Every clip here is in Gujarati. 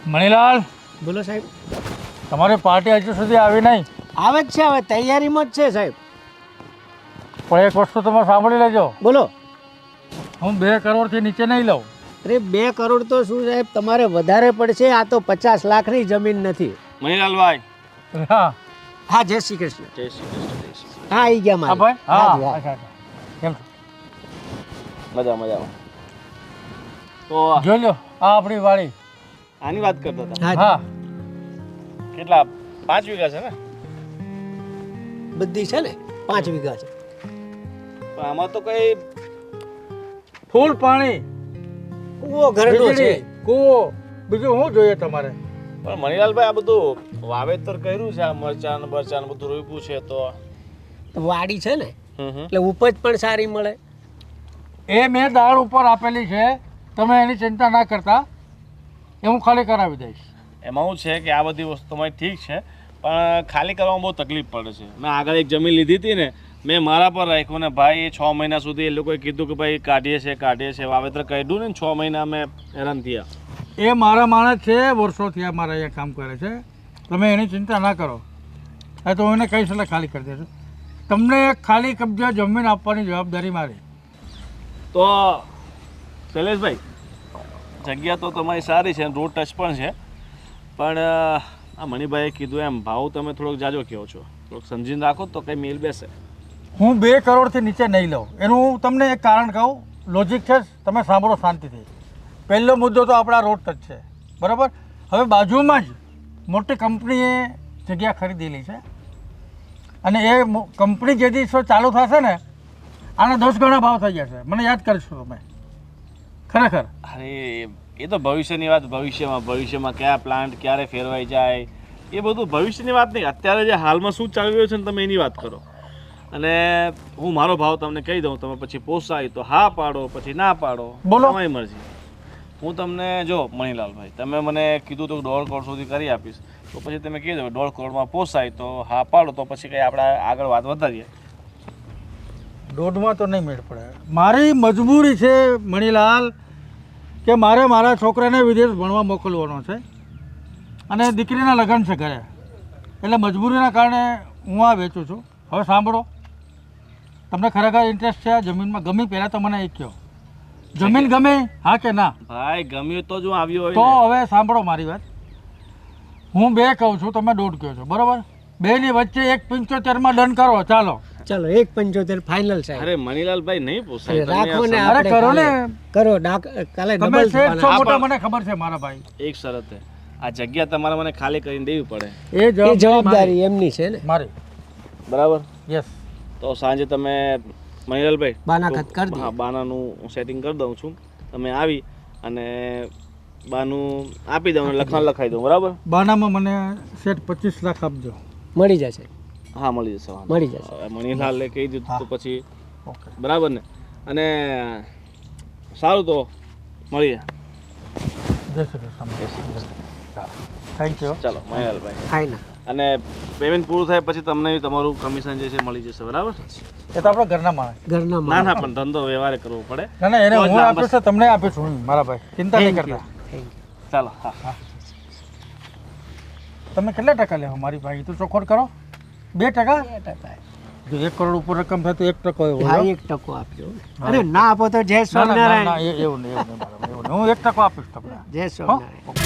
મણીલાલ, બોલો સાહેબ. તમારી પાર્ટી હજુ સુધી આવી નહીં. આવે જ છે, હવે તૈયારીમાં જ છે સાહેબ. પણ એક વસ્તુ તમે સાંભળી લેજો, બોલો. હું 2 કરોડથી નીચે નહીં લઉં. અરે 2 કરોડ તો શું સાહેબ, તમારે વધારે પડશે. આ તો 50 લાખની જમીન નથી. મહિલાલભાઈ, હા હા, જય શ્રી કૃષ્ણ. જય શ્રી કૃષ્ણ. જય શ્રી હા, આવી ગયા હા મારે. ભાઈ, હા જી, હા. અચ્છા, કેમ છો? કૃષ્ણ. મજામાં. તો જોઈ લો, આ આપણી વાડી. આની વાત કરતા હતા. હા, હા, કેટલા 5 વીઘા છે ને? બધી છે ને 5 વીઘા છે. પણ આમાં તો કઈ ફૂલ પાણી, કૂવો ઘરનો છે. વીજળી, કૂવો, બીજું શું જોઈએ તમારે? પણ મણિલાલભાઈ, આ બધું વાવેતર કર્યું છે, આ મરચાં બરચાં બધું રોપ્યું છે, તો વાડી છે ને એટલે ઉપજ પણ સારી મળે. એ મેં દાળ ઉપર આપેલી છે, તમે એની ચિંતા ના કરતા, એ હું ખાલી કરાવી દઈશ. એમાં શું છે કે આ બધી વસ્તુ તમારી ઠીક છે, પણ ખાલી કરવામાં બહુ તકલીફ પડે છે. મેં આગળ એક જમીન લીધી હતી ને, મેં મારા પર રાખ્યું ને ભાઈ, 6 મહિના સુધી એ લોકોએ કીધું કે ભાઈ કાઢીએ છે વાવેતર કાઢ્યું ને 6 મહિના અમે હેરાન થયા. એ મારા માણસ છે, વર્ષોથી આ મારા અહીંયા કામ કરે છે, તમે એની ચિંતા ના કરો. એ તો હું એને કહીશ એટલે ખાલી કરી દેજો. તમને ખાલી કબજા જમીન આપવાની જવાબદારી મારી. તો શૈલેષભાઈ, જગ્યા તો તમારી સારી છે, રોડ ટચ પણ છે, પણ આ મણિભાઈએ કીધું એમ ભાવ તમે થોડોક જાજો કહો છો, થોડોક સમજીને રાખો તો કંઈ મેલ બેસે. હું 2 કરોડથી નીચે નહીં લઉં. એનું હું તમને એક કારણ કહું, લોજિક છે, તમે સાંભળો શાંતિથી. પહેલો મુદ્દો તો આપણા રોડ ટચ છે, બરાબર. હવે બાજુમાં જ મોટી કંપનીએ જગ્યા ખરીદેલી છે, અને એ કંપની જે દિવસો ચાલુ થશે ને, આના 10 ગણા ભાવ થઈ જશે. મને યાદ કરશો તમે, ખરેખર. અરે એ તો ભવિષ્યની વાત. ભવિષ્યમાં કયા પ્લાન્ટ ક્યારે ફેરવાઈ જાય એ બધું ભવિષ્યની વાત નહીં. અત્યારે જે હાલમાં શું ચાલી રહ્યું છે ને, તમે એની વાત કરો. અને હું મારો ભાવ તમને કહી દઉં, તમે પછી પોસાય તો હા પાડો, પછી ના પાડો, બોલો. તમારી મરજી. હું તમને જો મણિલાલભાઈ, તમે મને કીધું તો 1.5 કરોડ સુધી કરી આપીશ, તો પછી તમે કીધું 1.5 કરોડમાં પોસાય તો હા પાડો, તો પછી કંઈ આપણે આગળ વાત વધારીએ. દોઢમાં તો નહીં મેળ પડે. મારી મજબૂરી છે મણીલાલ, કે મારે મારા છોકરાને વિદેશ ભણવા મોકલવાનો છે, અને દીકરીના લગ્ન છે ઘરે, એટલે મજબૂરીના કારણે હું આ વેચું છું. હવે સાંભળો, તમને ખરેખર ઇન્ટરેસ્ટ છે આ જમીનમાં? ગમી? પહેલાં તો મને એ કહો, જમીન ગમે હા કે ના? ભાઈ ગમ્યું તો જો આવ્યો હોય તો ને. હવે સાંભળો મારી વાત. હું 2 કહું છું, તમે 1.5 કહો છો, બરાબર. બેની વચ્ચે 1.75માં ડન કરો. ચાલો ચલો 1.75 ફાઇનલ સાહેબ. અરે મણિલાલભાઈ, નહીં પોસાય. તમે રાખો ને, આ અરે આપણે કરો ને. કરો કાલે તમે ડબલ શેઠ છો મોટા, મને ખબર છે મારા ભાઈ. એક શરત છે, આ જગ્યા તમારે મને ખાલી કરીને દેવી પડે, એ એ જવાબદારી એમની છે ને. મારી. બરાબર? યસ. તો સાંજે તમે મહિલાલભાઈ બાનાખત કરી દઈએ. હા, બાનાનું સેટિંગ કરી દઉં છું. તમે આવી અને બાનું આપી દઉં, લખાઈ દઉં. બરાબર? બાનામાં મને શેઠ 25 લાખ આપજો. મળી જશે. હા, મળી જશે. વાંધો મળી નહીં. જશે. હવે મણિલાલે કહી દીધું તો પછી ઓકે, બરાબર ને. અને સારું, તો મળીએ. જય શ્રી કૃષ્ણ. Thank you. ચાલો મહિલાલભાઈ, ફાઇનલ. અને પેમેન્ટ પૂરું થાય પછી તમને તમારું કમિશન જે છે મળી જશે. બરાબર? એ તો આપણા ઘરના માણસ. ઘરના ના ના, પણ ધંધો વ્યવહાર કરવો પડે. ના ના, એને તો જ હું ના, આપ્યું બસ. છે, તમને આપ્યું છું હું, મારા ભાઈ. ચિંતા નહીં કરતા. ચાલો. હા. તમે કેટલા ટકા લેવો મારી ભાઈ? તો ચોખવટ કરો. 2%? 2%. જો 1 કરોડ ઉપર રકમ થાય તો 1% એવો. હા, 1% આપ્યો. અરે ના આપો તો જય ના, ના, ના, સ્વામિનારાયણ. ના, એવું નહીં, એવું નહીં મારા ભાઈ, એવું નહીં. હું 1% આપીશ તમને. જય હો? સ્વામિનારાયણ.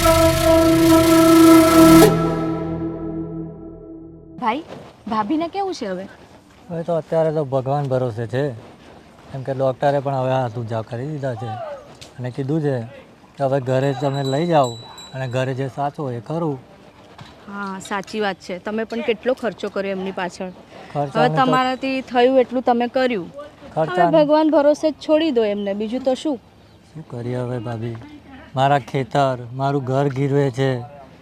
ભાઈ, ભાભીને કેવું છે હવે? હવે તો અત્યારે તો ભગવાન ભરોસે છે, કેમ કે ડૉક્ટરે પણ હવે હાથ ઊંચા કરી દીધા છે અને કીધું છે કે હવે ઘરે તમે લઈ જાઓ અને ઘરે જે સાચો એ ખરું. હા, સાચી વાત છે. તમે પણ કેટલો ખર્ચો કર્યો એમની પાછળ. હવે ખર્ચાનું તો તમારાથી થયું એટલું તમે કર્યું. હવે ખર્ચાનું ભગવાન ભરોસે જ છોડી દો એમને, બીજું તો શું. શું કરીએ હવે ભાભી? મારા ખેતર, મારું ઘર ગીરવે છે,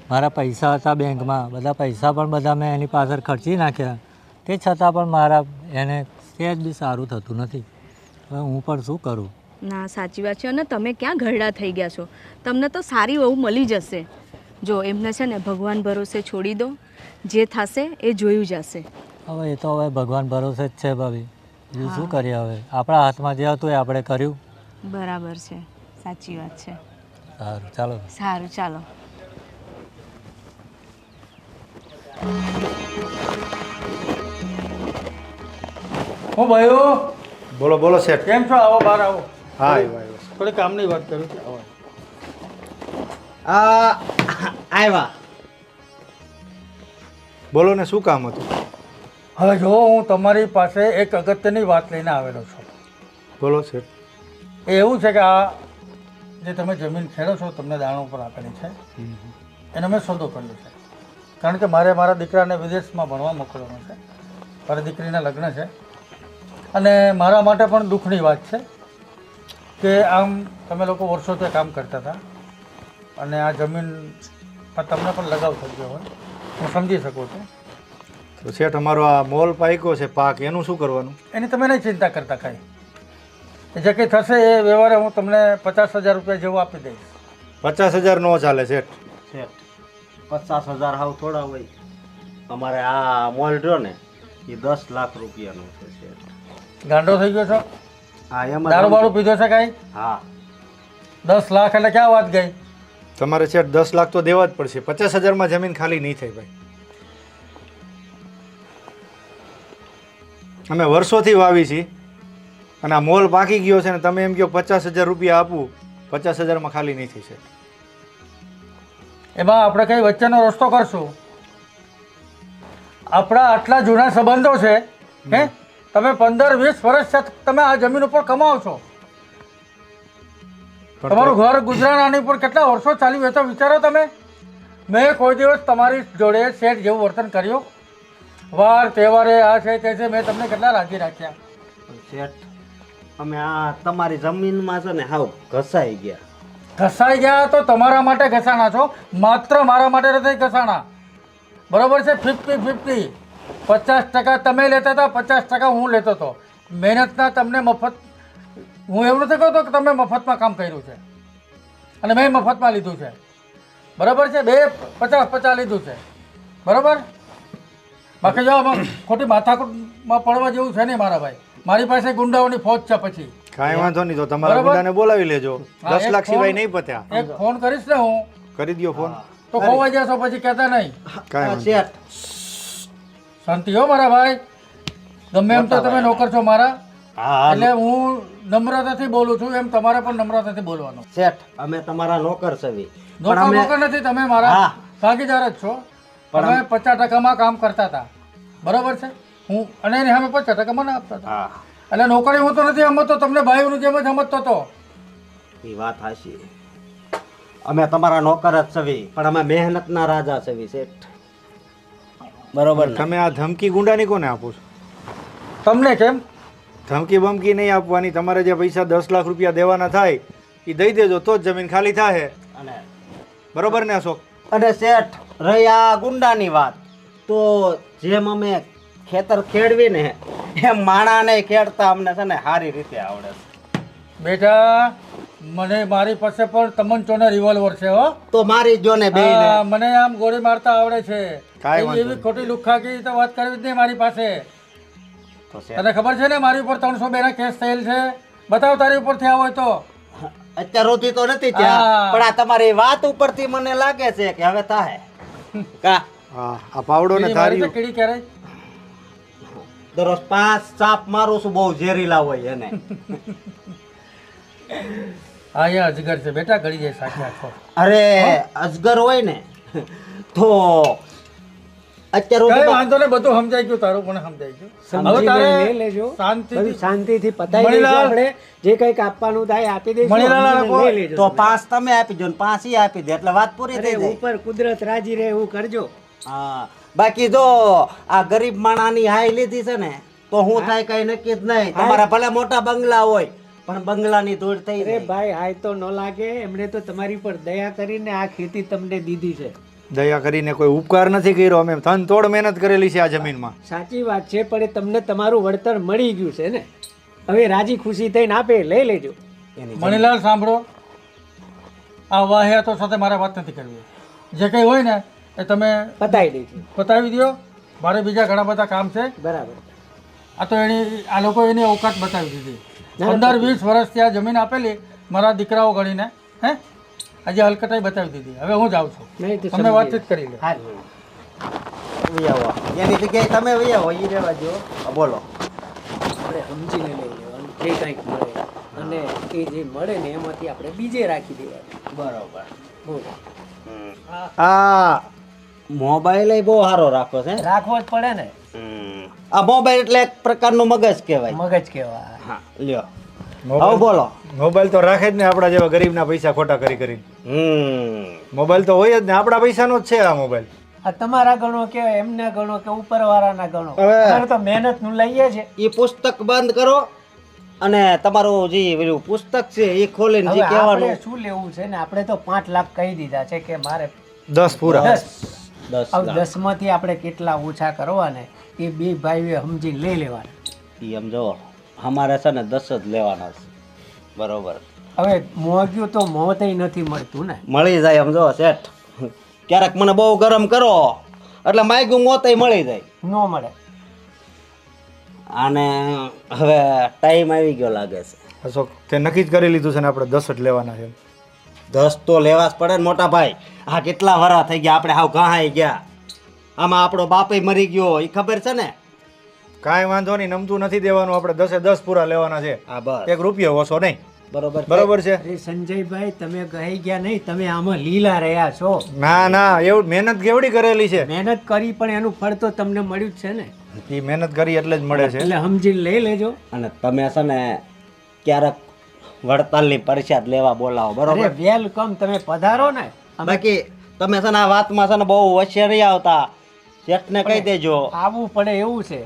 મારા પૈસા હતા બેંકમાં, બધા પૈસા પણ બધા મેં એની પાછળ ખર્ચી નાખ્યા, તે છતાં પણ મારા એને સહેજ બી સારું થતું નથી. હવે હું પણ શું કરું? ના, સાચી વાત છે. અને તમે ક્યાં ઘરડા થઈ ગયા છો? તમને તો સારી વહુ મળી જશે. જો એમને છે ને ભગવાન ભરોસે છોડી દો, જે થશે એ જોયું જશે. હવે એ તો હવે ભગવાન ભરોસે જ છે ભાભી, બીજું શું કરીએ હવે? આપણા હાથમાં જે હતું એ આપણે કર્યું. બરાબર છે, સાચી વાત છે. સારું, ચાલો. સારું, ચાલો. હું ભાઈઓ બોલો બોલો શેઠ. કેમ છો? આવો બહાર આવો. હા આવ્યો. થોડી કામની વાત કરું છું. આવો. આવ્યા. બોલો ને, શું કામ હતું? હવે જો હું તમારી પાસે એક અગત્યની વાત લઈને આવેલો છું. બોલો શેઠ. એ એવું છે કે આ જે તમે જમીન ખેડો છો, તમને દાણો પર આપેલી છે, એનો મેં સોદો કર્યો છે. કારણ કે મારે મારા દીકરાને વિદેશમાં ભણવા મોકલવાનો છે. મારી દીકરીના લગ્ન છે અને મારા માટે પણ દુઃખની વાત છે કે આમ તમે લોકો વર્ષોથી કામ કરતા હતા અને આ જમીન પર તમને પણ લગાવ થઈ ગયો હોય, હું સમજી શકું છું. તો શેઠ, અમારો આ મોલ પાક્યો છે પાક, એનું શું કરવાનું? એની તમે નહીં ચિંતા કરતા કાંઈ. જે કંઈ થશે એ વ્યવહારે હું તમને 50,000 રૂપિયા જેવું આપી દઈશ. 50,000 નો ચાલે શેઠ. શેઠ 50,000 હાવ થોડા હોય. અમારે આ મોલ રહ્યો ને એ 10 લાખ રૂપિયાનો છે શેઠ. ગાંડો થઈ ગયો છો? હા એમાં દારૂ બારૂ પીધો છે કાંઈ? હા 10 લાખ એટલે ક્યાં વાત ગઈ? તમારે શેઠ 10 લાખ તો દેવા જ પડશે. 50,000 જમીન ખાલી નહીં થાય ભાઈ. અમે વર્ષોથી વાવી છીએ અને આ મોલ પાકી ગયો છે ને તમે એમ કહો 50,000 રૂપિયા આપવું, 50,000 ખાલી નહીં થઈ શેઠ. એમાં આપણે કંઈ વચ્ચેનો રસ્તો કરશું? આપણા આટલા જૂના સંબંધો છે, હે? તમે 15-20 વર્ષ તમે આ જમીન ઉપર કમાવો છો. તમારું ઘર ગુજરાન આની પર કેટલા વર્ષો ચાલ્યું એ તો વિચારો તમે. મેં કોઈ દિવસ તમારી જોડે શેઠ જેવું વર્તન કર્યું? વાર તહેવારે આ છે તે છે, મેં તમને કેટલા રાજી રાખ્યા. શેઠ અમે આ તમારી જમીનમાં છે ને હાવ ઘસાઈ ગયા. ઘસાઈ ગયા તો તમારા માટે ઘસાણા છો, માત્ર મારા માટે નથી ઘસાણા. બરોબર છે? 50-50. 50% તમે લેતા હતા, 50% હું લેતો હતો. મહેનતના તમને મફત, હું એવું નથી કહેતો કે તમે મફતમાં કામ કર્યું છે અને મેં મફતમાં લીધું છે. બરાબર છે? બે 50-50 લીધું છે. બરાબર? બાકી જો આમાં ખોટી માથાકૂટમાં પડવા જેવું છે નહીં મારા ભાઈ. મારી પાસે ગુંડાઓની ફોજ છે. પછી કાંઈ વાંધો નહીં, તો તમારા બરાબર? ગુંડાને બોલાવી લેજો. હા, 10 એક લાખ સિવાય ફોન- નહીં પત્યા. એક ફોન કરીશ ને હું, કરી દો ફોન. તો ખોવાઈ જશો પછી કહેતા નહીં. કાંઈ વાંધો નહીં. શેઠ શાંતિ હો મારા ભાઈ. ગમે એમ તો તમે નોકર છો મારા, હા એટલે હું નમ્રતાથી બોલું છું, એમ તમારે પણ નમ્રતાથી બોલવાનું. શેઠ અમે તમારા નોકર છવી. નોકર નોકર નથી, તમે મારા હા. ભાગીદાર જ છો. તમે 50% કામ કરતા હતા, બરોબર છે? હું અને એની સામે 50% મને આપતા હતા. હા એટલે નોકરી હું તો નથી સમજતો, તમને ભાઈઓની જેમ જ સમજતો હતો. એ વાત હાચી. અમે તમારા નોકર જ છવી, પણ અમે મહેનતના રાજા છવી શેઠ. બરોબર ને? તમે આ ધમકી ગુંડાની કોને આપો છો? તમને કેમ? ધમકી બમકી નહીં આપવાની. તમારે જે પૈસા 10 લાખ રૂપિયા દેવાના થાય એ દઈ દેજો, તો જ જમીન ખાલી થાય. અને બરોબર ને અશોક? અને શેઠ રહી આ ગુંડાની વાત, તો જેમ અમે ખેતર ખેડવી ને એમ માણાને ખેડતા અમને છે ને સારી રીતે આવડે છે. બેટા, મને મારી પાસે પણ તમંચો ને રિવોલ્વર છે હો. તો મારી જો ને બે હા, મને આમ ગોળી મારતા આવડે છે. કાંઈ વાંધો એવી ખોટી લુખ્ખાગી તો વાત કરવી જ નહીં મારી પાસે. તો શેઠ તને ખબર છે ને મારી ઉપર 302 ના કેસ થયેલ છે? બતાવ તારી ઉપર થયા હોય તો. અત્યાર સુધી તો નથી ત્યાં, હા. પણ આ તમારી વાત ઉપરથી મને લાગે છે કે હવે થાય. કા હા, આ પાવડો ને કીડી મારી છે, ધાર્યું. કીડી ક્યારે? દરરોજ 5 ચાપ મારું છું, બહુ ઝેરીલા હોય એને. હા, એ અજગર છે બેટા, ગળી જાય સાચી આખો. અરે અજગર હોય ને તો અત્યાર કઈ સુધી વાંધો ને, બધું સમજાઈ ગયું, તારું પણ સમજાઈ ગયું. હવે તારે શાંતિથી શાંતિથી પતાવી દઈશું. મણીલાલ, આપણે જે કંઈક આપવાનું થાય આપી દઈશું. મણીલાલ આ સમજીને લોકો- લઈ લેજો તો તમે. 5 તમે આપી દો ને 5 ઈ આપી દે એટલે વાત પૂરી અરે થઈ જાય. ઉપર કુદરત રાજી રહે એવું કરજો. હા, બાકી જો આ ગરીબ માણાની હાઈ લીધી છે ને તો હું થાય કઈ નક્કી જ નહીં. તમારા ભલે મોટા બંગલા હોય પણ બંગલાની ધૂળ થઈ અરે જાય. ભાઈ હાય તો ન લાગે, એમણે તો તમારી પર દયા કરીને આ ખેતી તમને દીધી છે. દયા કરીને કોઈ ઉપકાર નથી કર્યો. અમે ધન તોડ મહેનત કરેલી છે આ જમીનમાં. સાચી વાત છે, પણ એ તમને તમારું વળતર મળી ગયું છે ને. હવે રાજી ખુશી થઈને આપે લઈ લેજો. એની મણીલાલ સાંભળો, આ વાહિયાતો સાથે મારે વાત નથી કરવી. જે કંઈ હોય ને એ તમે પતાવી દઈશું. બતાવી દો. મારે બીજા ઘણા બધા કામ છે. બરાબર. આ તો આ લોકો એની અવકાત બતાવી દીધી. 15-20 વર્ષથી આ જમીન આપેલી મારા દીકરાઓ ગણીને, હે, આજે હલકટાઈ બતાવી દીધી. હવે હું જાઉં છું, નહીં તો તમે સમજી વાતચીત કરી લો. હા. વહી આવો એની જગ્યાએ તમે વહી આવો એ રહેવા દો બોલો આપણે સમજીને લઈ લેવાનું જે કંઈક મળે અને એ જે મળે ને એમાંથી આપણે બીજે રાખી દેવાનું. બરોબર બોલો. આ મોબાઈલ બહુ સારો રાખો છે રાખવો જ પડે ને, આ મોબાઈલ એટલે એક પ્રકારનું મગજ કહેવાય. મગજ કહેવાય. હા લ્યો હવે મોબાઈલ બોલો. મોબાઈલ તો રાખે જ ને આપણા જેવા ગરીબના પૈસા ખોટા કરી કરીને. મોબાઈલ તો હોય જ ને, આપણા પૈસાનો જ છે આ મોબાઈલ. આ તમારા ગણો કે એમના ગણો કે ઉપરવાળાના ગણો, હવે- અમારે તો મહેનતનું લઈએ છે. એ પુસ્તક બંધ કરો અને તમારું જે પેલું પુસ્તક છે એ ખોલીને હવે જે આપણે કહેવાનું શું લેવું છે ને, આપણે તો 5 લાખ કહી દીધા છે કે મારે 10 પૂરા. 10. 10 હવે લાખ 10 માંથી આપણે કેટલા ઓછા કરવાને એ બે ભાઈઓએ સમજીને લઈ લેવાના. ઈ એમ જો અમારે છે ને 10 જ લેવાના છે. બરોબર હવે મોંઘ્યું તો મોતય નથી મળતું ને. મળી જાય એમ જો શેઠ. ક્યારેક મને બહુ ગરમ કરો એટલે માગ્યું મોતય મળી જાય. ન મળે. અને હવે ટાઈમ આવી ગયો લાગે છે. અશોક તે નક્કી જ કરી લીધું છે ને આપણે 10 જ લેવાના છે. 10 તો લેવા જ પડે ને મોટા ભાઈ. આ કેટલા વરા થઈ ગયા આપણે હાવ ઘાહાઈ ગયા. આમાં આપણો બાપય મરી ગયો એ ખબર છે ને. કાંઈ વાંધો નહીં, નમતું નથી દેવાનું, આપણે 10 એ 10 પૂરા લેવાના છે. હા બસ એક રૂપિયો ઓછો નહીં. બરોબર બરોબર છે? અરે સંજયભાઈ, તમે કહી ગયા નહીં, તમે આમાં લીલા રહ્યા છો. ના ના, એવું મહેનત કેવડી કરેલી છે. મહેનત કરી પણ એનું ફળ તો તમને મળ્યું જ છે ને. એ મહેનત કરી એટલે જ મળે છે. એટલે સમજીને લઈ લેજો. અને તમે છે ને ક્યારેક વડતાલની પરસાદ લેવા બોલાવો. અરે બરોબર વેલકમ, તમે પધારો ને. બાકી તમે છે ને આ વાતમાં છે ને બહુ હોશિયાર નહીં આવતા. શેઠને કહી દેજો. આવવું પડે એવું છે.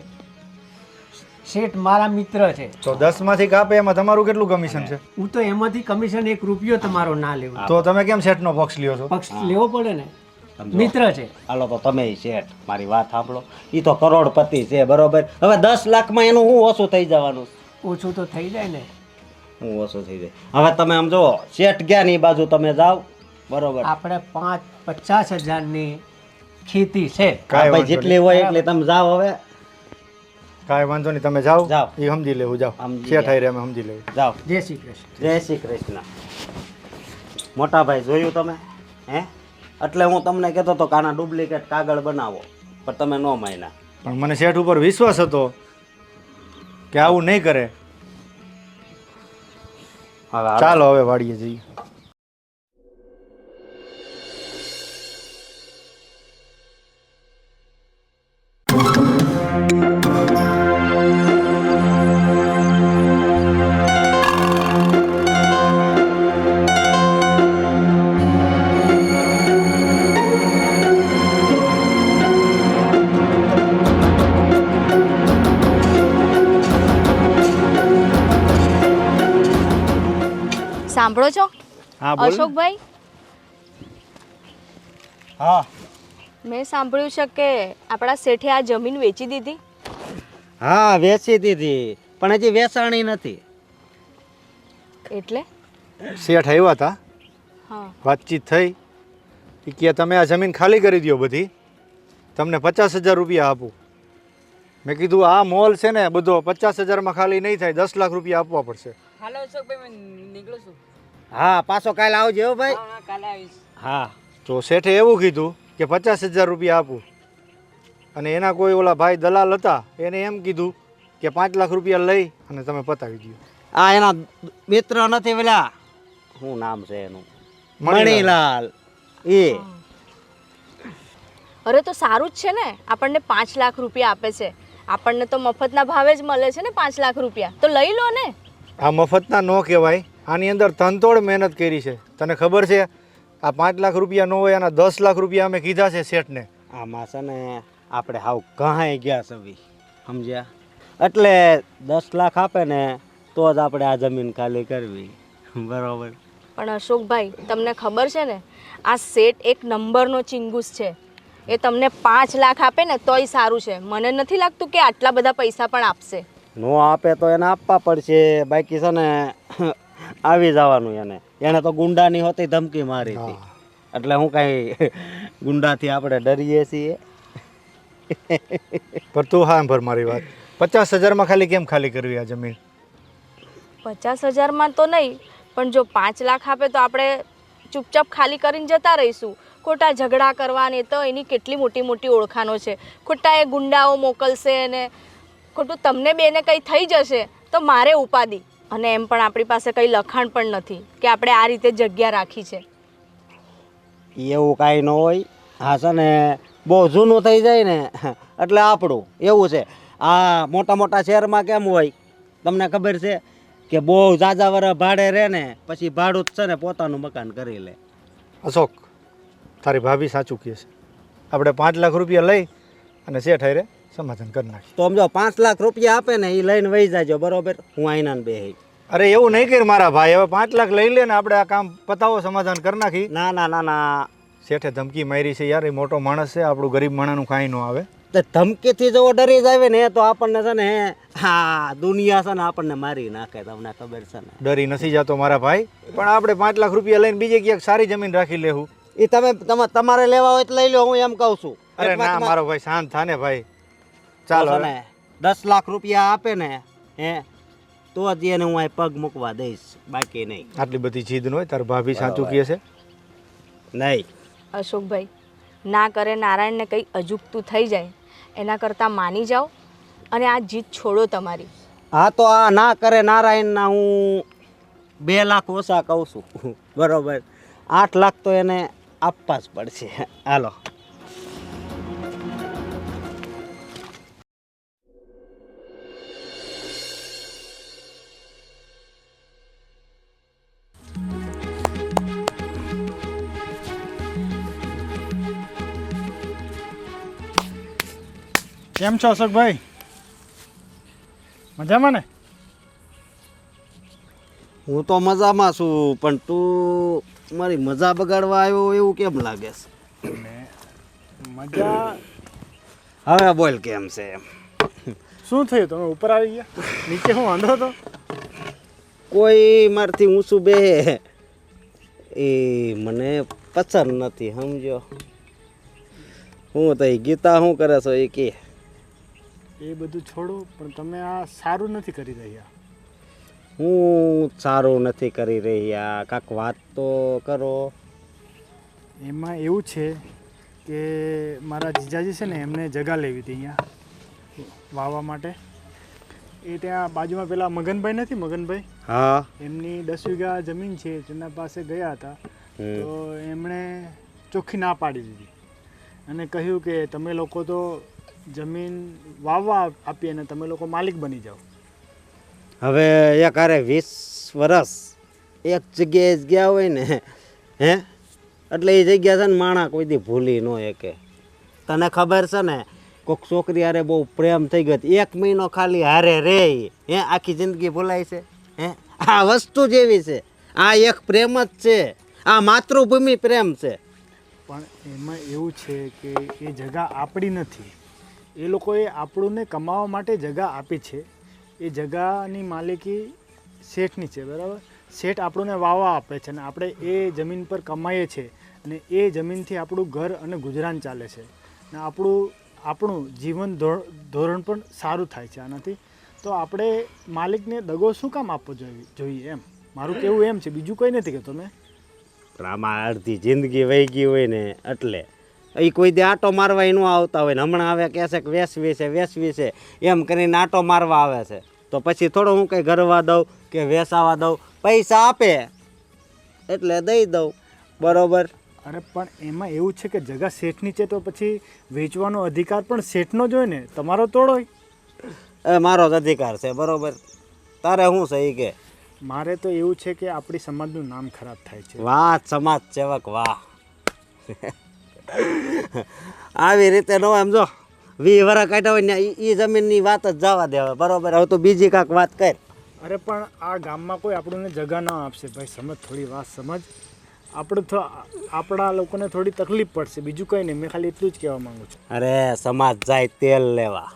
શેઠ મારા મિત્ર છે. તો 10 માંથી કાપે એમાં તમારું કેટલું કમિશન છે? હું તો એમાંથી કમિશન 1 રૂપિયો તમારો ના લેવું. તો તમે કેમ શેઠનો પક્ષ લ્યો છો? પક્ષ લેવો પડે ને. સમજો. મિત્ર છે. હાલો તો તમે શેઠ મારી વાત સાંભળો. એ તો કરોડપતિ છે. બરોબર હવે 10 લાખમાં એનું શું ઓછું થઈ જવાનું? ઓછું તો થઈ જાય ને. હું ઓછું થઈ જાય. હવે તમે આમ જો શેઠ ગયા ની બાજુ તમે જાઓ. બરોબર આપણે 50,000 ની ખેતી છે. કાંઈ ભાઈ વાંધો જેટલી હોય એટલી તમે જાઓ. હવે કાંઈ વાંધો નહીં, તમે જાઓ. જાઓ. એ સમજી લેવું, જાઓ. સમજી શેઠ ગયા. હારે અમે સમજી લેવું. જાઓ. જય શ્રી કૃષ્ણ. જય શ્રી કૃષ્ણ. મોટા ભાઈ જોયું તમે? હે એટલે હું તમને કહેતો હતો કે આના ડુપ્લિકેટ કાગળ બનાવો, પણ તમે ન માન્યા. પણ મને શેઠ ઉપર વિશ્વાસ હતો કે આવું નહીં કરે. હવે ચાલો હવે વાડીએ જઈએ. સાંભળો છો હા બોલ. અશોકભાઈ, હા મેં સાંભળ્યું છે કે આપણા શેઠે આ જમીન વેચી દીધી. હા વેચી દીધી, પણ હજી વેચાણી નથી. એટલે શેઠ આવ્યા હતા, હા, વાતચીત થઈ. એ કે તમે આ જમીન ખાલી કરી દો બધી, તમને 50,000 રૂપિયા આપું. મેં કીધું આ મોલ છે ને બધો 50,000માં ખાલી નહીં થાય, 10 લાખ રૂપિયા આપવા પડશે. હાલો અશોકભાઈ, મેં નીકળું છું. હા પાછો કાલે આવજો હો ભાઈ. હા કાલે આવીશ. હા તો શેઠે એવું કીધું કે 50,000 રૂપિયા આપું. અને એના કોઈ ઓલા ભાઈ દલાલ હતા, એને એમ કીધું કે 5 લાખ રૂપિયા લઈ અને તમે પતાવી દો. આ એના મિત્ર નથી પેલા, શું નામ છે એનું? મણીલાલ. મણીલાલ. એ અરે તો સારું જ છે ને, આપણને 5 લાખ રૂપિયા આપે છે. આપણને તો મફતના ભાવે જ મળે છે ને 5 લાખ રૂપિયા, તો લઈ લો ને. આ મફતના ન કહેવાય, આની અંદર તનતોડ મહેનત કરી છે. તને ખબર છે આ 5 લાખ રૂપિયા ન હોય, આના 10 લાખ રૂપિયા અમે કીધા છે શેઠને. આમાં છે ને આપણે હાવ કહાઈ ગયા સવી, સમજ્યા? એટલે 10 લાખ આપે ને તો જ આપણે આ જમીન ખાલી કરવી. બરોબર. પણ અશોકભાઈ, તમને ખબર છે ને, આ શેઠ એક નંબરનો ચિંગુસ છે. એ તમને 5 લાખ આપે ને તોય સારું છે. મને નથી લાગતું કે આટલા બધા પૈસા પણ આપશે. નો આપે તો એને આપવા પડશે, બાકી છે ને આવી જવાનું એને. એને તો ગુંડાની હોતી ધમકી મારી હતી, એટલે હું કાંઈ ગુંડાથી આપણે ડરીએ છીએ? પણ તું હા ભર મારી વાત, 50,000માં ખાલી કેમ ખાલી કરવી આ જમીન? 50,000માં તો નહીં, પણ જો 5 લાખ આપે તો આપણે ચૂપચાપ ખાલી કરીને જતા રહીશું? ખોટા ઝઘડા કરવાને તો એની કેટલી મોટી મોટી ઓળખાણો છે. ખોટા એ ગુંડાઓ મોકલશે અને ખોટું તમને બેને કંઈ થઈ જશે તો મારે ઉપાધિ. અને એમ પણ આપણી પાસે કંઈ લખાણ પણ નથી કે આપણે આ રીતે જગ્યા રાખી છે. એવું કાંઈ ન હોય. હા છે ને બહુ જૂનું થઈ જાય ને એટલે આપણું એવું છે. આ મોટા મોટા શહેરમાં કેમ હોય તમને ખબર છે કે બહુ ઝાઝા વરસ ભાડે રહે ને પછી ભાડું જ છે ને પોતાનું મકાન કરી લે. અશોક, તારી ભાભી સાચું કહે છે. આપણે 5 લાખ રૂપિયા લઈ અને શેઠ હારે સમાધાન કરી નાખીએ. તો સમજો 5 લાખ રૂપિયા આપે ને એ લઈને વહી જાજો, બરોબર? હું આઈના બે. અરે એવું નહીં કર મારા ભાઈ, હવે 5 લાખ લઈ લે ને આપણે આ કામ પતાવો, સમાધાન કરી નાખી. ના ના ના ના, શેઠે ધમકી મારી છે યાર, એ મોટો માણસ છે, આપણું ગરીબ માણસનું કાંઈ ન આવે. તો ધમકીથી જો ડરી જાય ને તો આપણને છે ને હા દુનિયા છે ને આપણને મારી નાખે, તમને ખબર છે ને. ડરી નથી જતો મારા ભાઈ, પણ આપણે 5 લાખ રૂપિયા લઈને બીજે ક્યાંક સારી જમીન રાખી લેવું. એ તમારે લેવા હોય તો લઈ લો, હું એમ કહું છું. અરે ના મારો ભાઈ, શાંત થા ને ભાઈ. ચાલો ને 10 લાખ રૂપિયા આપે ને હે તો જ એને હું અહીં પગ મૂકવા દઈશ, બાકી નહીં. આટલી બધી જીદ ન હોય. તાર ભાભી સાચું કહે છે. નહીં અશોકભાઈ, ના કરે નારાયણને કંઈ અજુગતું થઈ જાય એના કરતાં માની જાઓ અને આ જીત છોડો તમારી. હા તો આ ના કરે નારાયણના હું 2 લાખ ઓછા કહું છું, બરોબર? 8 લાખ તો એને આપવા જ પડશે. હાલો. કેમ છો અશોકભાઈ? મજામાં ને? હું તો મજામાં છું, પણ તું મારી મજા બગાડવા આવ્યો એવું કેમ લાગે છે? મજા હવે બોલ કેમ છે? શું થયું? તમે ઉપર આવી ગયા? નીચે હું વાંધો હતો? કોઈ મારથી ઊંચું બે એ મને પસંદ નથી, સમજો? હું તો એ ગીતા શું કરે છો એ કે? એ બધું છોડો, પણ તમે આ સારું નથી કરી રહ્યા. હું સારું નથી કરી રહ્યા, કાંક વાત તો કરો. એમાં એવું છે કે મારા જીજાજી છે ને એમને જગા લેવી હતી અહીંયા વાવવા માટે. એ ત્યાં બાજુમાં પેલા મગનભાઈ નથી, મગનભાઈ? હા. એમની 10 વીઘા જમીન છે, તેના પાસે ગયા હતા તો એમણે ચોખ્ખી ના પાડી દીધી અને કહ્યું કે તમે લોકો તો જમીન વાવવા આપી અને તમે લોકો માલિક બની જાઓ. હવે એક હારે 20 વર્ષ એક જગ્યાએ જ ગયા હોય ને હે એટલે એ જગ્યા છે ને માણા કોઈ દી ભૂલી ન શકે. તને ખબર છે ને કોઈક છોકરી હારે બહુ પ્રેમ થઈ ગયો, 1 મહિનો ખાલી હારે રે હે આખી જિંદગી ભૂલાય છે? હે આ વસ્તુ જેવી છે, આ એક પ્રેમ જ છે, આ માતૃભૂમિ પ્રેમ છે. પણ એમાં એવું છે કે એ જગા આપણી નથી, એ લોકોએ આપણને કમાવા માટે જગા આપી છે. એ જગાની માલિકી શેઠની છે, બરાબર? શેઠ આપણને વાવવા આપે છે અને આપણે એ જમીન પર કમાઈએ છીએ અને એ જમીનથી આપણું ઘર અને ગુજરાન ચાલે છે અને આપણું જીવન ધોરણ પણ સારું થાય છે આનાથી. તો આપણે માલિકને દગો શું કામ આપવો જોઈએ એમ મારું કહેવું એમ છે, બીજું કંઈ નથી કહેતો મેં. આમાં અડધી જિંદગી વહી ગઈ હોય ને એટલે એ કોઈ દે આટો મારવા ન આવતા હોય ને હમણાં આવે કહે છે કે વેસવી છે એમ કરીને આટો મારવા આવે છે. તો પછી થોડો હું કંઈ ગરવા દઉં કે વેસાવા દઉં, પૈસા આપે એટલે દઈ દઉં, બરોબર? અરે પણ એમાં એવું છે કે જગા શેઠની છે તો પછી વેચવાનો અધિકાર પણ શેઠનો જ હોય ને, તમારો તોડ હોય. એ મારો જ અધિકાર છે, બરોબર? તારે શું છે એ કે? મારે તો એવું છે કે આપણી સમાજનું નામ ખરાબ થાય છે. વાહ સમાજ સેવક, વાહ! આવી રીતે ન એમ જો 20 વર્ષ કાઢ્યા હોય ને એ જમીનની વાત જ જવા દે, બરોબર? હવે તો બીજી કાંઈક વાત કર. અરે પણ આ ગામમાં કોઈ આપણને જગા ન આપશે ભાઈ, સમજ, થોડી વાત સમજ. આપણે આપણા લોકોને થોડી તકલીફ પડશે, બીજું કંઈ નહીં. મેં ખાલી એટલું જ કહેવા માંગુ છું. અરે સમાજ જાય તેલ લેવા,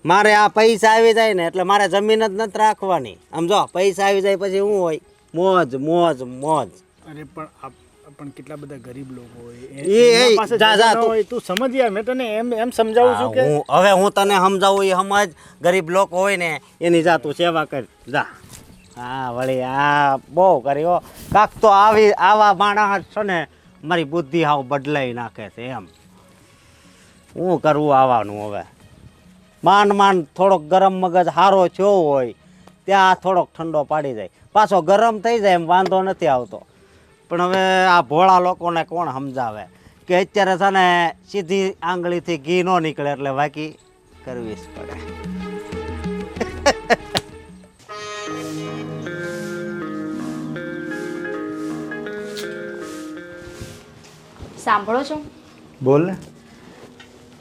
મારે આ પૈસા આવી જાય ને એટલે મારે જમીન જ નથી રાખવાની. આમ જો પૈસા આવી જાય પછી શું હોય? મોજ મોજ મોજ. અરે પણ કેટલા બધા ગરીબ લોકો હોય, એ એમના પાસે જા, જગા તું. ન હોય. તું સમજ યાર, મેં તને એમ સમજાવું છું કે હવે હું તને સમજાવું એ સમજ. ગરીબ લોકો હોય ને એની જા તું સેવા કર, જા. હા વળી આ બહુ કર્યો કાક તો આવા માણસ છે ને મારી બુદ્ધિ હાવ બદલાઈ નાખે છે એમ. શું કરવું આવવાનું હવે? માંડ થોડોક ગરમ મગજ સારો થયો હોય ત્યાં થોડોક ઠંડો પાડી જાય, પાછો ગરમ થઈ જાય એમ વાંધો નથી આવતો. પણ હવે આ ભોળા લોકોને કોણ સમજાવે કે અત્યારે છે ને સીધી આંગળીથી ઘી ન નીકળે એટલે બાકી કરવી જ પડે. સાંભળો છો? બોલ ને.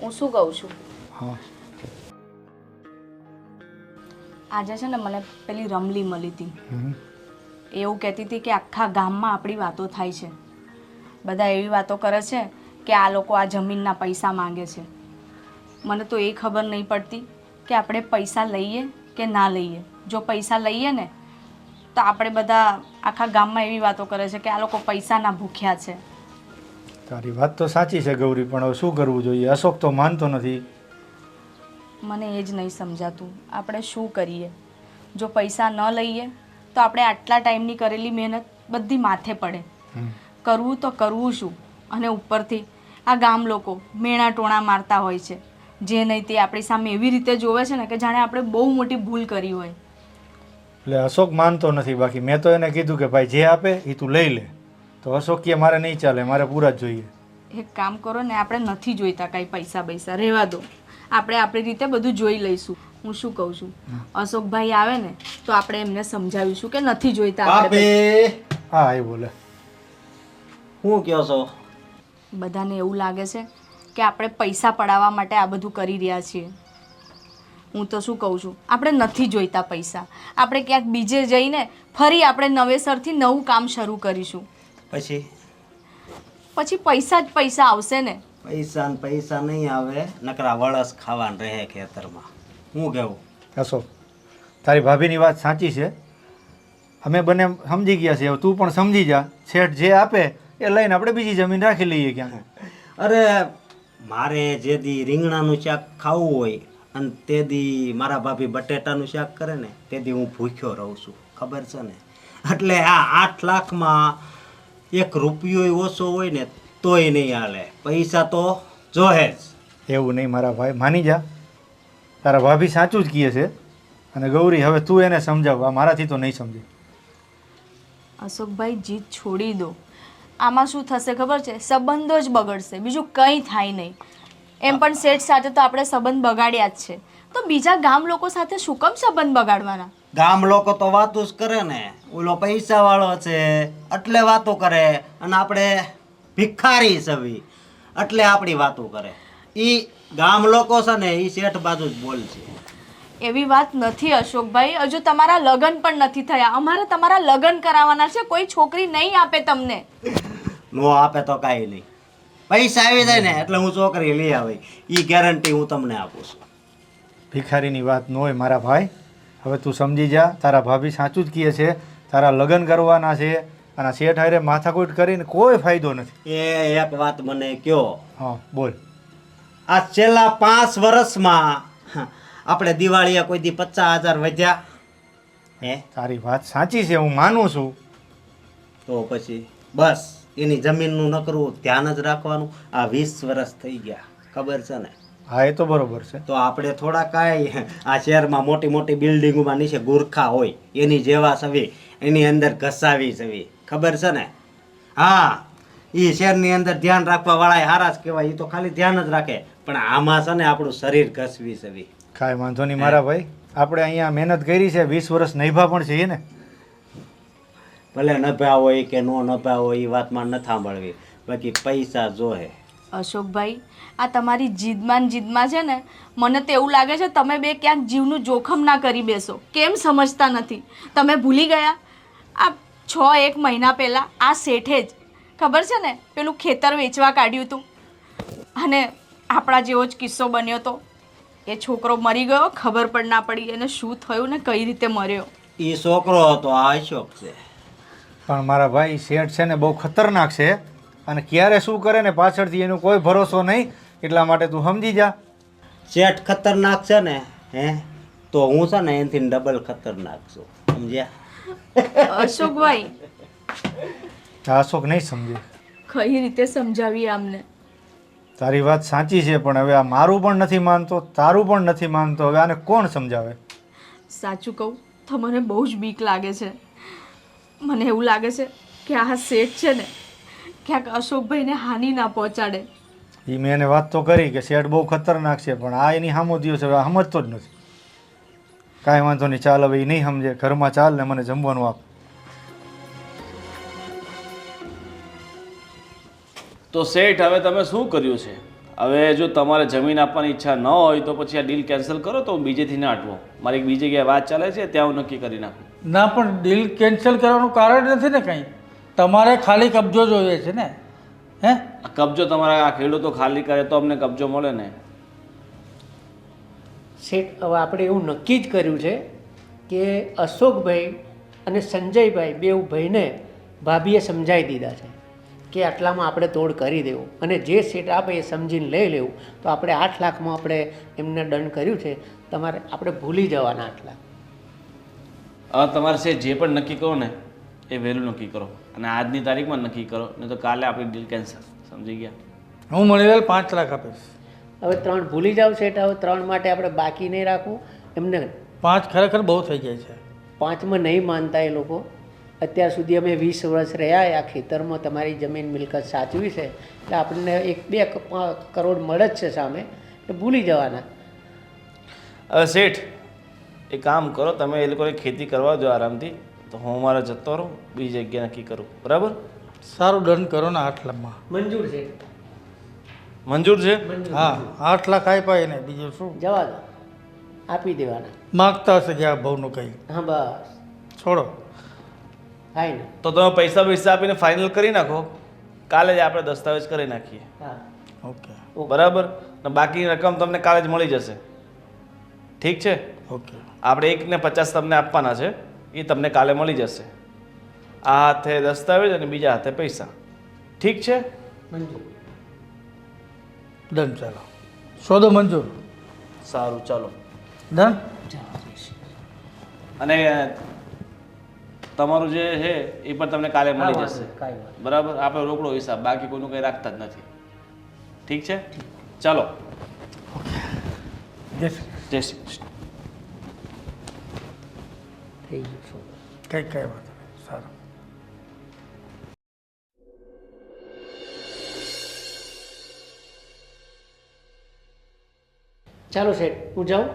હું શું કહું છું? હા. આજે છે ને મને પેલી રમલી મળી હતી. હમ. એવું કહેતી હતી કે આખા ગામમાં આપણી વાતો થાય છે. બધા એવી વાતો કરે છે કે આ લોકો આ જમીનના પૈસા માંગે છે. મને તો એ ખબર નહીં પડતી કે આપણે પૈસા લઈએ કે ના લઈએ. જો પૈસા લઈએ ને તો આપણે બધા આખા ગામમાં એવી વાતો કરે છે કે આ લોકો પૈસાના ભૂખ્યા છે. તારી વાત તો સાચી છે ગૌરી, પણ હવે શું કરવું જોઈએ? અશોક તો માનતો નથી. મને એ જ નહીં સમજાતું આપણે શું કરીએ. જો પૈસા ન લઈએ તો આપણે આટલા ટાઈમની કરેલી મહેનત બધી માથે પડે. કરવું તો કરવું શું? અને ઉપરથી આ ગામ લોકો મેણા ટોણા મારતા હોય છે. જે નહીં તે આપણી સામે એવી રીતે જોવે છે ને કે જાણે આપણે બહુ મોટી ભૂલ કરી હોય. એટલે અશોક માનતો નથી. બાકી મેં તો એને કીધું કે ભાઈ જે આપે એ તું લઈ લે. તો અશોક કે મારે નહીં ચાલે, મારે પૂરા જ જોઈએ. એક કામ કરો ને, આપણે નથી જોઈતા કાંઈ પૈસા રહેવા દો. આપણે આપણી રીતે બધું જોઈ લઈશું. હું શું કહું છું, અશોકભાઈ આવે ને તો આપણે એમને સમજાવીશું કે નથી જોઈતા આપણે. હા એ બોલે. શું કહો છો? બધાને એવું લાગે છે કે આપણે પૈસા પડાવવા માટે આ બધું કરી રહ્યા છીએ. હું તો શું કહું છું, આપણે નથી જોઈતા પૈસા. આપણે ક્યાંક બીજે જઈને ફરી આપણે નવેસરથી નવું કામ શરૂ કરીશું. પછી પૈસા જ પૈસા આવશે ને. પૈસા નહીં આવે, નકરા વળસ ખાવાનું રહે ખેતરમાં. હું કેવું? અશોક, તારી ભાભીની વાત સાચી છે. અમે બંને સમજી ગયા છીએ. હવે તું પણ સમજી જા. શેઠ જે આપે એ લઈને આપણે બીજી જમીન રાખી લઈએ ક્યાં. અરે મારે જે દી રીંગણાનું શાક ખાવું હોય અને તે દી મારા ભાભી બટેટાનું શાક કરે ને તે દી હું ભૂખ્યો રહું છું, ખબર છે ને. એટલે આ 8 લાખમાં 1 રૂપિયો ઓછો હોય ને તોય નહીં હાલે. પૈસા તો જોહે જ. એવું નહીં મારા ભાઈ, માની જા. તારા ભાભી સાચું જ કહે છે. અને ગૌરી હવે તું એને સમજાવ, આ મારાથી તો નહીં સમજે. અશોકભાઈ જીત છોડી દો. આમાં શું થશે ખબર છે? સંબંધો જ બગડશે, બીજું કંઈ થાય નહીં. એમ પણ શેઠ સાથે તો આપણે સંબંધ બગાડ્યા જ છે, તો બીજા ગામ લોકો સાથે શું કામ સંબંધ બગાડવાના? ગામ લોકો તો વાતો જ કરે ને. ઓલો પૈસા વાળો છે એટલે વાતો કરે, અને આપણે ભિખારી છવી એટલે આપણી વાતો કરે. ઈ ગામ લોકો છે ને ઈ શેઠ બાજુ જ બોલશે. એવી વાત નથી અશોકભાઈ. હજુ તમારા લગ્ન પણ નથી થયા. અમારે તમારા લગ્ન કરાવવાના છે. કોઈ છોકરી નહીં આપે તમને. નો આપે તો કાંઈ નહીં. પૈસા આવી જાય ને એટલે હું છોકરી લઈ આવી, ઈ ગેરંટી હું તમને આપું છું. ભિખારીની વાત ન હોય મારા ભાઈ. હવે તું સમજી જા. તારા ભાભી સાચું જ કહે છે. તારા લગ્ન કરવાના છે અને શેઠ હારે માથાકૂટ કરીને કોઈ ફાયદો નથી. એ એક વાત મને કયો. હા બોલ. આ છેલ્લા 5 વર્ષમાં આપણે દિવાળીએ કોઈ દી 50,000 વધ્યા હે? તારી વાત સાચી છે, હું માનું છું. તો પછી બસ એની જમીનનું નકરું ધ્યાન જ રાખવાનું. આ 20 વર્ષ થઈ ગયા, ખબર છે ને. હા એ તો બરોબર છે. તો આપણે થોડા કાંઈ આ શહેરમાં મોટી મોટી બિલ્ડિંગોમાં નીચે ગુરખા હોય એની જેવા સવી એની અંદર ઘસાવી સવી, ખબર છે ને. હા એ શહેરની અંદર ધ્યાન રાખવા વાળા હારા જ કહેવાય. એ તો ખાલી ધ્યાન જ રાખે, પણ આમાં છે ને આપણું શરીર ઘસવી સવી. કાંઈ વાંધો નહીં મારા ભાઈ. આપણે અહીંયા મહેનત કરી છે, 20 વર્ષ નભા પણ છે ને. ભલે નભા હોય કે નો નભા હોય એ વાતમાં ન સાંભળવી, બાકી પૈસા જોહે. અશોકભાઈ, આ તમારી જીદમાં છે ને, મને તો એવું લાગે છે તમે બે ક્યાંક જીવનું જોખમ ના કરી બેસો. કેમ સમજતા નથી? તમે ભૂલી ગયા આ 6-1 મહિના પહેલાં આ શેઠે જ ખબર છે ને પેલું ખેતર વેચવા કાઢ્યું હતું, અને આપણા જેવો જ કિસ્સો બન્યો હતો. એ છોકરો મરી ગયો, ખબર પણ ના પડી એને શું થયું ને કઈ રીતે મર્યો. એ છોકરો હતો આ અશોક છે. પણ મારા ભાઈ શેઠ છે ને બહુ ખતરનાક છે, અને ક્યારે શું કરે ને પાછળથી એનો કોઈ ભરોસો નહીં. એટલા માટે તું સમજી જા. શેઠ ખતરનાક છે ને હે, તો હું છે ને એનાથી ડબલ ખતરનાક છું, સમજ્યા. અશોકભાઈ આ અશોક નહીં સમજે. કઈ રીતે સમજાવીએ આમને? તારી વાત સાચી છે, પણ હવે આ મારું પણ નથી માનતો, તારું પણ નથી માનતો. હવે આને કોણ સમજાવે? સાચું કહું તો મને બહુ જ બીક લાગે છે. મને એવું લાગે છે કે આ શેઠ છે ને ક્યાંક અશોકભાઈને હાનિ ના પહોંચાડે. એ મેં એને વાત તો કરી કે શેઠ બહુ ખતરનાક છે, પણ આ એની સામો થયો છે, હવે આ સમજતો જ નથી. કાંઈ વાંધો નહીં, ચાલ હવે એ નહીં સમજે. ઘરમાં ચાલ ને મને જમવાનું આપ. તો શેઠ હવે તમે શું કર્યું છે? હવે જો તમારે જમીન આપવાની ઈચ્છા ન હોય તો પછી આ ડીલ કેન્સલ કરો, તો હું બીજેથી ના અટવો. મારી એક બીજી જગ્યાએ વાત ચાલે છે, ત્યાં હું નક્કી કરી નાખું. ના, પણ ડીલ કેન્સલ કરવાનું કારણ નથી ને કંઈ. તમારે ખાલી કબજો જોઈએ છે ને? હે? આ કબજો તમારા આ ખેડૂતો ખાલી કરે તો અમને કબજો મળે ને. શેઠ, હવે આપણે એવું નક્કી જ કર્યું છે કે અશોકભાઈ અને સંજયભાઈ બેઉ ભાઈને ભાભીએ સમજાવી દીધા છે કે આટલામાં આપણે તોડ કરી દેવું, અને જે સીટ આપે એ સમજીને લઈ લેવું. તો આપણે 8 લાખમાં આપણે એમને ડન કર્યું છે. તમારે આપણે ભૂલી જવાના 8 લાખ. હવે તમારે શેઠ જે પણ નક્કી કરો ને એ વહેલું નક્કી કરો, અને આજની તારીખમાં નક્કી કરો, નહીં તો કાલે આપણી ડીલ કેન્સલ. સમજી ગયા? હું મણીલાલ 5 લાખ આપીશ. હવે 3 ભૂલી જાવ શેઠ. હવે 3 માટે આપણે બાકી નહીં રાખવું. એમને 5 ખરેખર બહુ થઈ જાય છે. 5માં નહીં માનતા એ લોકો. અત્યાર સુધી અમે 20 વર્ષ રહ્યા આ ખેતરમાં તમારી જમીન મિલકત સાચવી છે, એટલે આપણને 1-2 કરોડ મળે જ છે સામે, એટલે ભૂલી જવાના. હવે શેઠ એ કામ કરો, તમે એ લોકોને ખેતી કરવા દો આરામથી, તો હું મારે જતો રહું, બીજી જગ્યા નક્કી કરું. બરાબર? સારું, ડન કરો ને 8 લાખમાં. મંજૂર છે? મંજૂર છે? હા, 8 લાખ આપ્યા એને, બીજું શું જવા દો, આપી દેવાના. માગતા હશે કે આ ભાવનું કંઈ. હા બસ છોડો. થાય ને. તો તમે પૈસા આપીને ફાઇનલ કરી નાખો, કાલે જ આપણે દસ્તાવેજ કરી નાખીએ. હા ઓકે બરાબર? ને બાકીની રકમ તમને કાલે જ મળી જશે. ઠીક છે? ઓકે. આપણે 1.50 તમને આપવાના છે, એ તમને કાલે મળી જશે. આ હાથે દસ્તાવેજ અને બીજા હાથે પૈસા. ઠીક છે? મંજૂર. ડન. ચાલો, સોદો મંજૂર. સારું, ચાલો. ડન. અને તમારું જે છે એ પણ તમને કાલે મળી હા, જશે. કાંઈ વાંધો. બરાબર? આપણે રોકડો હિસાબ, બાકી કોઈનું કંઈ રાખતા જ નથી. ઠીક છે? ચાલો. જય શ્રી જય શ્રી કૃષ્ણ. થઈ ગયું શું? કંઈ કંઈ વાંધો નહીં. સારું. ચાલો શેઠ, હું જાઉં.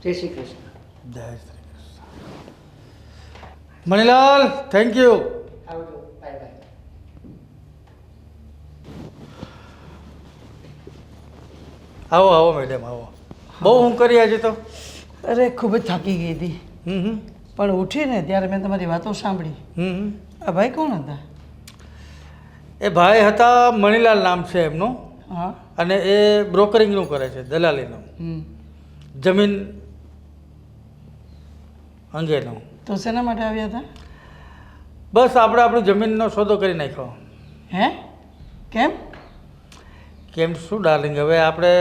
જય શ્રી કૃષ્ણ. જય શ્રી કૃષ્ણ. Manilal, thank you. આવજો. Bye bye. આવો આવો મેડમ, આવો. બહુ ઊંઘ કરી આજે તો. અરે ખૂબ જ થાકી ગઈ હતી, હમ પણ ઉઠીને ત્યારે મેં તમારી વાતો સાંભળી. હમ. આ ભાઈ કોણ હતા? એ ભાઈ હતા, મણીલાલ નામ છે એમનું, હા. અને એ બ્રોકરિંગનું કરે છે, દલાલીનું, હમ. જમીન અંગેનું. તો શેના માટે આવ્યા હતા? બસ આપણે આપણી જમીનનો સોદો કરી નાખ્યો. હે? કેમ? કેમ શું ડાર્લિંગ, હવે આપણે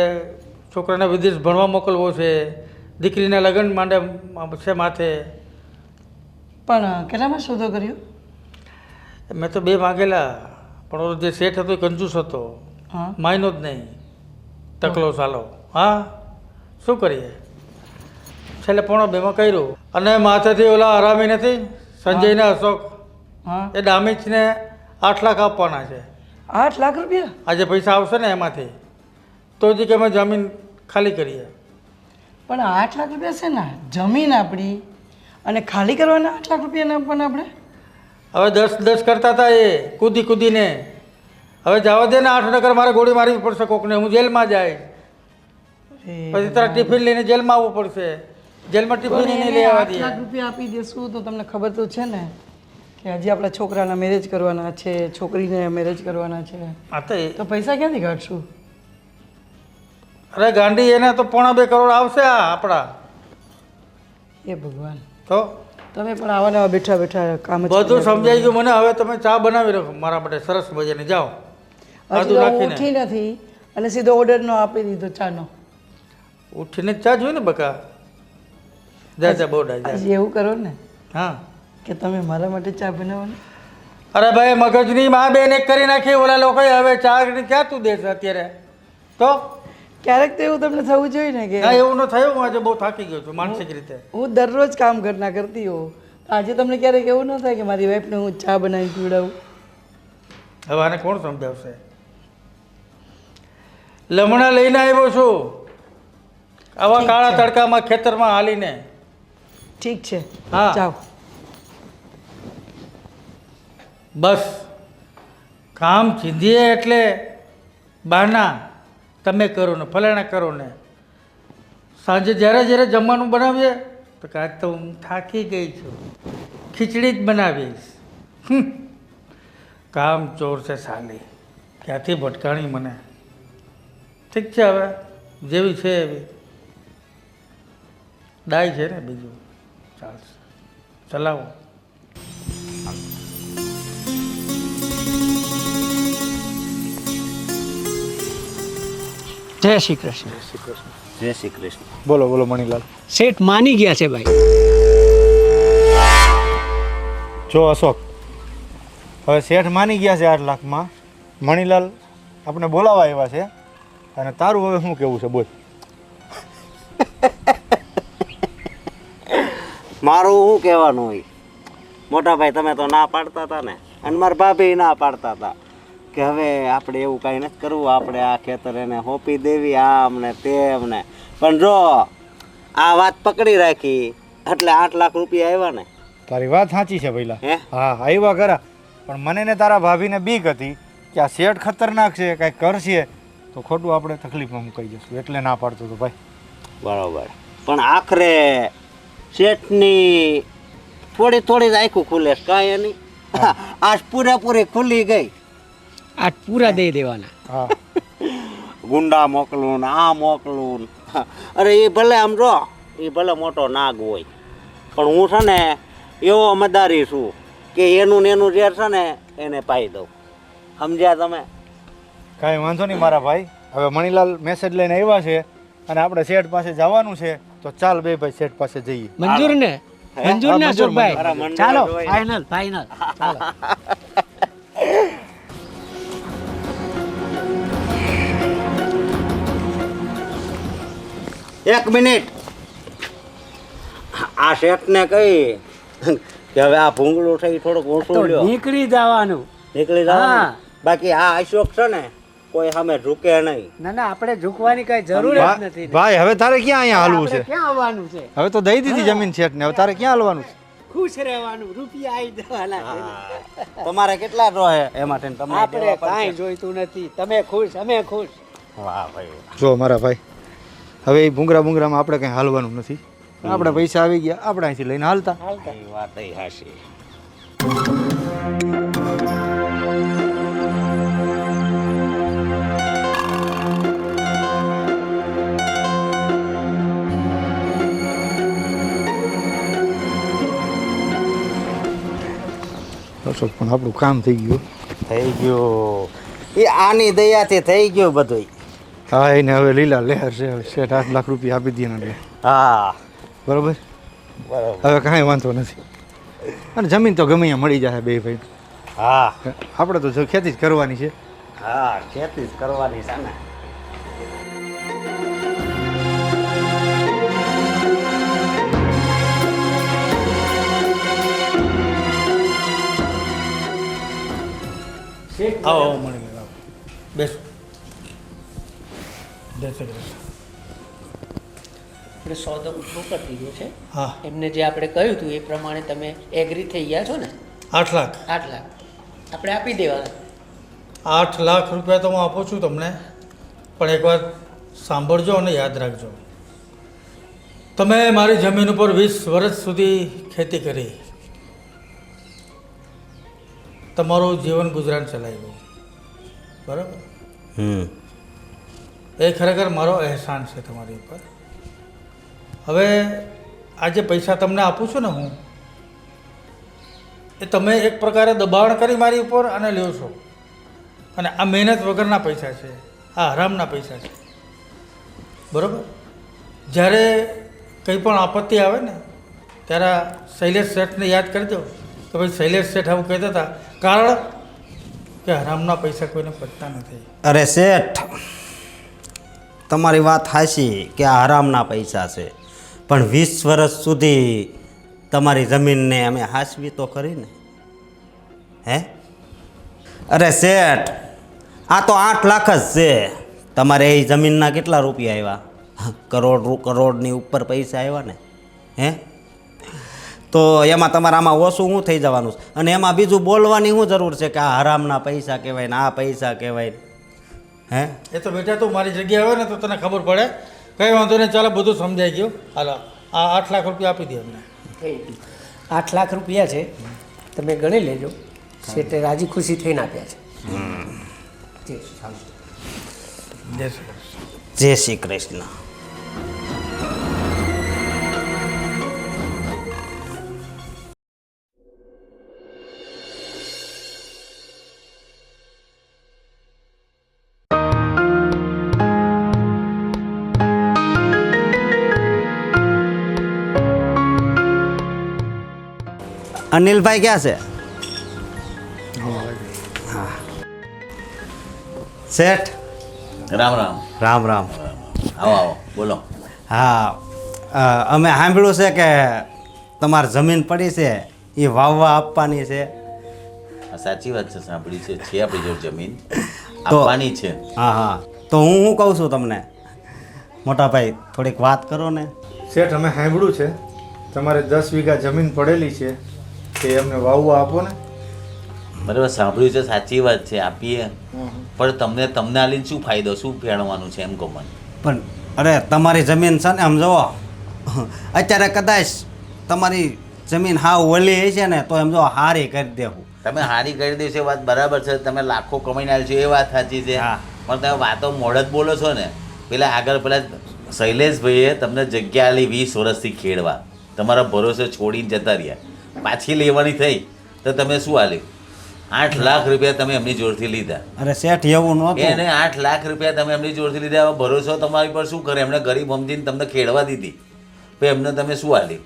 છોકરાને વિદેશ ભણવા મોકલવો છે, દીકરીના લગ્ન માટે છે માથે. પણ કેટલામાં સોદો કર્યો? મેં તો 2 માગેલા, પણ ઓલો જે શેઠ હતો એ કંજૂસ હતો, હા. માયનો જ નહીં, ટકલો સાલો. હા, શું કરીએ, છેલ્લે 1.2 કર્યું. અને માથેથી ઓલા હરામી નથી, સંજયને અશોક, હા. એ ડામીચને 8 લાખ આપવાના છે. 8 લાખ રૂપિયા? આજે પૈસા આવશે ને એમાંથી તો જ કે અમે જમીન ખાલી કરીએ. પણ 8 લાખ રૂપિયા છે ને, જમીન આપણી અને ખાલી કરવાના 8 લાખ રૂપિયા ના આપવાના આપણે? હવે 10 કરતા હતા એ કૂદીને. હવે જવા દે ને, 8 નકર મારે ગોળી મારવી પડશે કોકને, હું જેલમાં જાય. પછી તારા ટિફિન લઈને જેલમાં આવવું પડશે, જેલમાં ટિફિન નહીં લેવા 8 દે. લાખ રૂપિયા આપી દેશું તો તમને ખબર તો છે ને કે હજી આપણા છોકરાના મેરેજ કરવાના છે, છોકરીને મેરેજ કરવાના છે, હા તો તો પૈસા ક્યાંથી કાઢશું? અરે ગાંડી, એને તો 1.5 કરોડ આવશે આ આપણા. એ ભગવાન, તો તમે પણ આવા નવા બેઠા બેઠા કામ જ બધું કર્યા સમજાઈ ગયું મને. હવે તમે ચા બનાવી રાખો મારા માટે સરસ મજાની, જાઓ. કરો. આદુ હજી તો હું નાખીને ઉઠી નથી અને સીધો ઓર્ડર નો આપી દીધો ચાનો. ઉઠીને જ ચા જોઈ ને બકા. જા જા બોડા જા. હજી એવું કરો ને. હા, કે તમે મારા માટે ચા બનાવો ને? અરે ભાઈ મગજની માં બેન એક કરી નાખી ઓલા લોકોએ, હવે ચા ક્યાં તું દેશે અત્યારે? તો ક્યારેક તો એવું તમને થવું જોઈએ ને કે ના એવું ન થયું, હું આજે બહુ થાકી ગયો છું માનસિક રીતે. હું દરરોજ કામ ઘરના કરતી હોઉં, આજે તમને ક્યારેક એવું ન થાય કે મારી વાઈફને હું ચા બનાવી પીવડાવું? હવે આને કોણ સમજાવશે? લમણા લઈને આવ્યો છું આવા કાળા તડકામાં ખેતરમાં હાલીને. ઠીક છે, હા. જાઓ. બસ કામ ચીંધીએ એટલે બહાના તમે કરો ને ફલાણા કરો ને. સાંજે જ્યારે જ્યારે જમવાનું બનાવીએ તો કાંઈ તો હું થાકી ગઈ છું, ખીચડી જ બનાવીશ. કામ ચોર છે સાલી, ક્યાંથી ભટકાણી મને. ઠીક છે, હવે જેવી છે એવી દાય છે ને, બીજું ચાલશે, ચલાવો. જય શ્રી કૃષ્ણ. જય શ્રી કૃષ્ણ. બોલો બોલો મણીલાલ. શેઠ માની ગયા છે ભાઈ. જો અશોક, હવે શેઠ માની ગયા છે 8 લાખમાં. મણીલાલ આપણે બોલાવા આવ્યા છે, અને તારું હવે શું કેવું છે બોલ. મારું શું કહેવાનું હોય? મોટા ભાઈ તમે તો ના પાડતા હતા ને, અને મારા ભાભી ના પાડતા હતા કે હવે આપણે એવું કાંઈ નથી કરવું, આપણે આ ખેતર એને સોંપી દેવી, આમ ને તેમ ને. પણ જો આ વાત પકડી રાખી એટલે 8 લાખ રૂપિયા આવ્યા ને. તારી વાત સાચી છે પહેલા. હે? હા આવ્યા ખરા, પણ મને ને તારા ભાભીને બીક હતી કે આ શેઠ ખતરનાક છે, કાંઈક કરશે તો ખોટું આપણે તકલીફમાં મુકાઈ જશું, એટલે ના પાડતો હતો ભાઈ. બરાબર. પણ આખરે શેઠની થોડી થોડી જ આખું ખુલે છે, કાંઈ એની આજ પૂરેપૂરી ખુલી ગઈ. આ પૂરા દઈ દેવાના. હા ગુંડા મોકલું ને આ મોકલું ને. અરે એ ભલે આમ જો એ ભલે મોટો નાગ હોય, પણ હું છે ને એવો મદારી છું કે એનું ને એનું ઝેર છે ને એને પાઈ દઉં. સમજ્યા તમે? કાંઈ વાંધો નહીં મારા ભાઈ. હવે મણીલાલ મેસેજ લઈને આવ્યા છે અને આપણે શેઠ પાસે જવાનું છે, તો ચાલ બે ભાઈ શેઠ પાસે જઈએ. મંજૂર ને? હે? મંજૂર ને હા, મંજૂર, અશોકભાઈ? મારા મંજૂર ચાલો જ હોય. Final final. ચાલો. એક મિનિટ. આ શેઠને કહી કે હવે આ ભૂંગળું છે એ થોડુંક તો ઓછું લ્યો, નીકળી જવાનું. નીકળી હા. જવાનું. બાકી આ અશોક છે ને કોઈ સામે ઝૂકે નહીં. ના ના, આપણે ઝૂકવાની કઈ જરૂર જ નથી. ભાઈ હવે તારે ક્યાં અહીંયા હાલવું આપણે છે? ક્યાં આવવાનું છે? હવે તો દઈ દીધી જમીન શેઠને, હવે તારે ક્યાં હાલવાનું છે? ખુશ રહેવાનું, રૂપિયા આવી જવાના છે. હા. તમારે કેટલા રોહે એમાં થઈને તમને આપણે દેવા પડશે. કાંઈ જોઈતું નથી. તમે ખુશ, અમે ખુશ. વાહ ભાઈ. જો મારા ભાઈ, હવે એ ભૂંગરામાં આપણે કંઈ હાલવાનું નથી. આપણે પૈસા આવી ગયા, આપણે અહીંથી લઈને હાલતા. એ વાત ય હાચી. અશોક પણ આપણું કામ થઈ ગયું. થઈ ગયું. એ આની દયાથી થઈ ગયું બધું. હા એને હવે લીલા લહેર છે. હવે શેઠ 8 લાખ રૂપિયા આપી દે ને, હા બરોબર. બરાબર. હવે કાંઈ વાંધો નથી, અને જમીન તો ગમે ત્યાં મળી જાય બે ભાઈ. હા આપણે તો જો ખેતી જ કરવાની છે. હા ખેતી જ કરવાની છે ને. આવો આવો મળી આવો, બેસો. જય શ્રી કૃષ્ણ. આપણે સોદો ઉભો કરી દીધો છે. હા, એમને જે આપણે કહ્યું હતું એ પ્રમાણે તમે એગ્રી થઈ ગયા છો ને? 8 લાખ. 8 લાખ આપણે આપી દેવાના. 8 લાખ રૂપિયા તો હું આપું છું તમને, પણ એક વાત સાંભળજો અને યાદ રાખજો. તમે મારી જમીન ઉપર 20 વર્ષ સુધી ખેતી કરી, તમારું જીવન ગુજરાન ચલાવ્યું, બરાબર? એ ખરેખર મારો અહેસાન છે તમારી ઉપર. હવે આ જે પૈસા તમને આપું છું ને હું, એ તમે એક પ્રકારે દબાણ કરી મારી ઉપર અને લ્યો છો, અને આ મહેનત વગરના પૈસા છે, આ હરામના પૈસા છે, બરાબર? જ્યારે કંઈ પણ આપત્તિ આવે ને ત્યારે શૈલેષ શેઠને યાદ કરી દો. તો ભાઈ શૈલેષ શેઠ આવું કહેતા હતા, કારણ કે હરામના પૈસા કોઈને પતતા નથી. અરે શેઠ, તમારી વાત હાચી કે આ હરામના પૈસા છે, પણ 20 વર્ષ સુધી તમારી જમીનને અમે હાચવી તો ખરી ને. હે અરે શેઠ, આ તો 8 લાખ જ છે. તમારે એ જમીનના કેટલા રૂપિયા આવ્યા? કરોડની ઉપર પૈસા આવ્યા ને. હે તો એમાં તમારે આમાં ઓછું શું થઈ જવાનું છે? અને એમાં બીજું બોલવાની શું જરૂર છે કે આ હરામના પૈસા કહેવાય ને આ પૈસા કહેવાય? હે એ તો બેટા તું મારી જગ્યાએ આવે ને તો તને ખબર પડે. કંઈ વાંધો નહીં, ચાલો બધું સમજાઈ ગયું. હાલો આ 8 લાખ રૂપિયા આપી દે અમને. 8 લાખ રૂપિયા છે, તમે ગણી લેજો. શેઠે રાજી ખુશી થઈને આપ્યા છે. જય શ્રી કૃષ્ણ. જય શ્રી કૃષ્ણ. અનિલભાઈ ક્યાં છે? હા શેઠ, રામ રામ. રામ રામ. આવો આવો, બોલો. હા અમે સાંભળ્યું છે કે તમારી જમીન પડી છે એ વાવવા આપવાની છે. આ સાચી વાત છે, સાંભળી છે આપણી જોડે જમીન તો આપવાની છે. હા હા, તો હું શું કહું છું તમને, મોટા ભાઈ થોડીક વાત કરો ને. શેઠ, અમે સાંભળ્યું છે તમારે 10 વીઘા જમીન પડેલી છે, તે અમને વાવવા આપો ને. બરાબર, સાંભળ્યું છે, સાચી વાત છે, આપીએ. પણ તમને આલીને શું ફાયદો, શું ફેરવાનું છે એમ કહો મને. પણ અરે તમારી જમીન છે ને, આમ જુઓ અત્યારે કદાચ તમારી જમીન હાવ ઓલી છે ને તો એમ જો હારી કરી દેવું. તમે હારી કરી દેશો, વાત બરાબર છે, તમે લાખો કમાઈને આવશો એ વાત સાચી છે. હા. પણ તમે વાતો મોઢ જ બોલો છો ને. પેલા શૈલેષભાઈએ તમને જગ્યા આલી 20 વર્ષથી ખેડવા, તમારા ભરોસે છોડીને જતા રહ્યા, પાછી લેવાની થઈ તો તમે શું આલ્યું? 8 લાખ રૂપિયા તમે એમની જોડથી લીધા. અરે શેઠ, એવું નહોતું. એને 8 લાખ રૂપિયા તમે એમની જોડથી લીધા. હવે ભરોસો તમારી પર શું કરે? એમણે ગરીબ સમજીને તમને ખેડવા દીધી, પછી એમને તમે શું આલ્યું?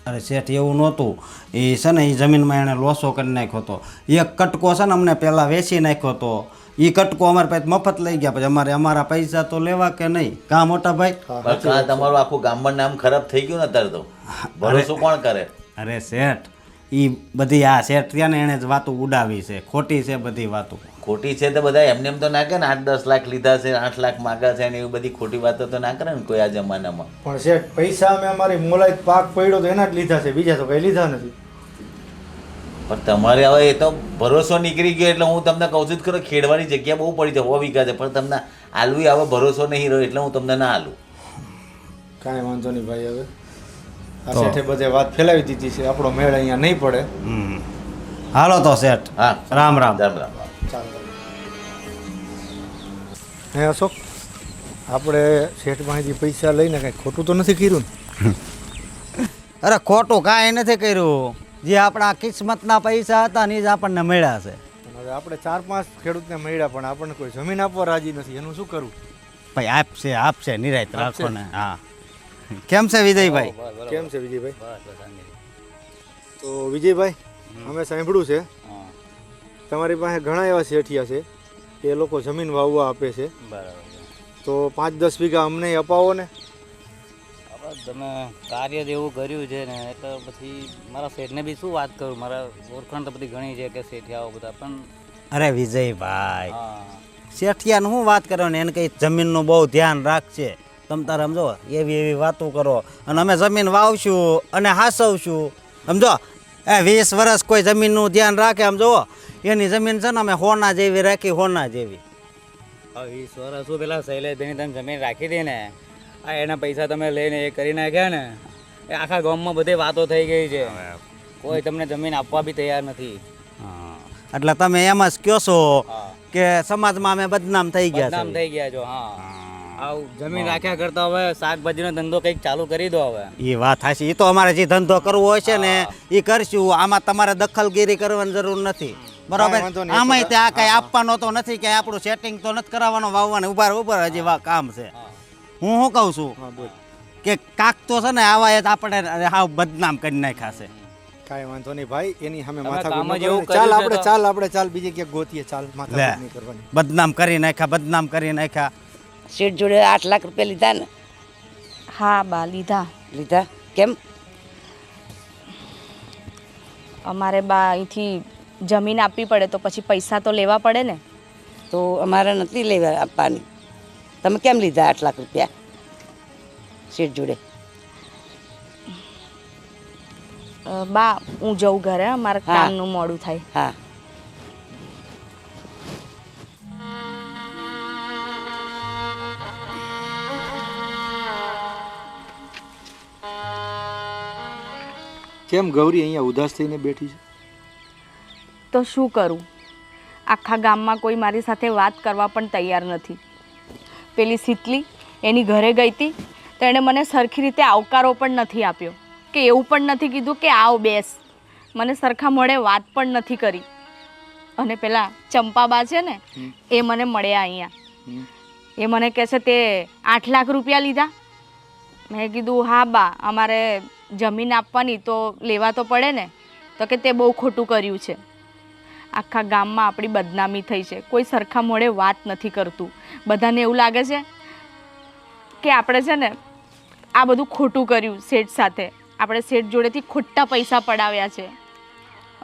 અરે શેઠ, એવું નહોતું. એ છે ને એ જમીનમાં એણે લોસો કરી નાખ્યો હતો. એક કટકો છે ને અમને પહેલાં વેચી નાખ્યો હતો. એ કટકો અમારે પાસે મફત લઈ ગયા, પછી અમારા પૈસા તો લેવા કે નહીં? કાં મોટા ભાઈ? પણ તમારું આખું ગામમાં નામ ખરાબ થઈ ગયું ને અત્યારે તો. ભરોસો કોણ કરે? અરે શેઠ, એ બધી આ શેઠ ત્યાં ને એણે જ વાતો ઉડાવી છે, ખોટી છે બધી વાતો. ખોટી છે તો બધા એમને એમ તો ના કે ને 8-10 લાખ લીધા છે, 8 લાખ માગ્યા છે ને એવી બધી ખોટી વાતો તો ના કરે ને કોઈ આ જમાનામાં. પણ શેઠ, પૈસા અમે અમારી મોલાઈ પાક પડ્યો તો એના જ લીધા છે, બીજા તો કંઈ લીધા નથી. પણ તમારે હવે એ તો ભરોસો નીકળી ગયો એટલે હું તમને કહું છું જ ખરો, ખેડવાની જગ્યા બહુ પડી છે, 100 વીઘા છે, પણ તમને આલવી હવે ભરોસો નહીં રહ્યો એટલે હું તમને ના આલું. કાંઈ વાંધો નહીં ભાઈ. હવે આ શેઠે બધે વાત ફેલાવી દીધી છે, આપણો મેળ અહીંયા નહીં પડે. હાલો તો શેઠ, હા, રામ રામ. રામ રામ. ચાલો. હે અશોક, આપણે શેઠ પાસેથી પૈસા લઈને કાંઈ ખોટું તો નથી કર્યું ને? અરે ખોટું કાંઈ નથી કર્યું. જે આપણા કિસ્મતના પૈસા હતા ને એ જ આપણને મળ્યા છે. હવે આપણે 4-5 ખેડૂતને મળ્યા, પણ આપણને કોઈ જમીન આપવા રાજી નથી. એનું શું કરવું? ભાઈ આપશે નિરાંત રાખો ને. હા, કેમ છે વિજયભાઈ? કેમ છે વિજયભાઈ? તો વિજયભાઈ, અમે સાંભળ્યું છે તમારી પાસે ઘણા એવા શેઠિયા છે કે એ લોકો જમીન વાવવા આપે છે. તો 5-10 વીઘા અમને અપાવો ને. તમે કાર્ય જ એવું કર્યું છે ને એટલે પછી મારા શેઠને બી શું વાત કરું, મારા ઓળખાણ તો બધી ઘણી છે કે શેઠિયાઓ બધા, પણ અરે વિજયભાઈ, હા શેઠિયાને શું વાત કરવાની, એને કંઈ જમીનનું બહુ ધ્યાન રાખશે. તમે તારે સમજો એવી વાતો કરો અને અમે જમીન વાવશું અને હાસવશું. સમજો 20 વર્ષ કોઈ જમીનનું ધ્યાન રાખે, આમ જુઓ એની જમીન છે ને અમે હોના જેવી રાખી, હોના જેવી. 20 વર્ષ શું પેલા શૈલેષભાઈની તમે જમીન રાખી હતી ને, આ એના પૈસા તમે લઈને એ કરી નાખ્યા ને, એ આખા ગામમાં બધી વાતો થઈ ગઈ છે, કોઈ તમને જમીન આપવા બી તૈયાર નથી. એટલે તમે એમ જ કહો છો કે સમાજમાં અમે બદનામ થઈ ગયા બદનામ થઈ ગયા છો. હા, આવું જમીન રાખ્યા કરતા હવે શાકભાજીનો ધંધો કંઈક ચાલુ કરી દો હવે. એ વાત હાચી. એ તો અમારે જે ધંધો કરવો હોય છે ને એ કરશું. આમાં તમારે દખલગીરી કરવાની જરૂર નથી, બરાબર? આમાંય ત્યાં કઈ આપવાનો તો નથી, કે આપણું સેટિંગ તો નથી કરાવવાનો, વાવવાનું ઉપર હજી કામ છે. હું શું કહું છું કે કાક તો છે ને આવા આપણે હાવ બદનામ કરી નાખ્યા છે. કાંઈ વાંધો નહીં ભાઈ, એની સામે તમે માથા કામ જ ચાલ એવું કર્યું આપણે છે તો- ચાલ બીજે ક્યાંક ગોતીએ, ચાલ માથા લે. નહીં કરવાની. બદનામ કરી નાખ્યા. શેઠ જોડે 8 લાખ રૂપિયા લીધા ને? હા બા લીધા. લીધા કેમ? અમારે બા અહીંથી જમીન આપવી પડે તો પછી પૈસા તો લેવા પડે ને. તો અમારે નથી લેવા આપવાની. તમે કેમ લીધા 8 લાખ રૂપિયા શેઠ જોડે? બા હું જઉં ઘરે, મારે હા. કામનું મોડું થાય. હા. કેમ ગૌરી અહીંયા ઉદાસ થઈને બેઠી છે? તો શું કરું, આખા ગામમાં કોઈ મારી સાથે વાત કરવા પણ તૈયાર નથી. પેલી શીતલી એની ઘરે ગઈ હતી તો એણે મને સરખી રીતે આવકારો પણ નથી આપ્યો, કે એવું પણ નથી કીધું કે આવ બેસ. મને સરખા મોઢે વાત પણ નથી કરી. અને પેલા ચંપાબા છે ને, એ મને મળ્યા અહીંયા. એ મને કહે છે તે 8 લાખ રૂપિયા લીધા. મેં કીધું હા બા, અમારે જમીન આપવાની તો લેવા તો પડે ને. તો કે તે બહુ ખોટું કર્યું છે, આખા ગામમાં આપણી બદનામી થઈ છે, કોઈ સરખા મોઢે વાત નથી કરતું. બધાને એવું લાગે છે કે આપણે છે ને આ બધું ખોટું કર્યું શેઠ સાથે, આપણે શેઠ જોડેથી ખોટા પૈસા પડાવ્યા છે.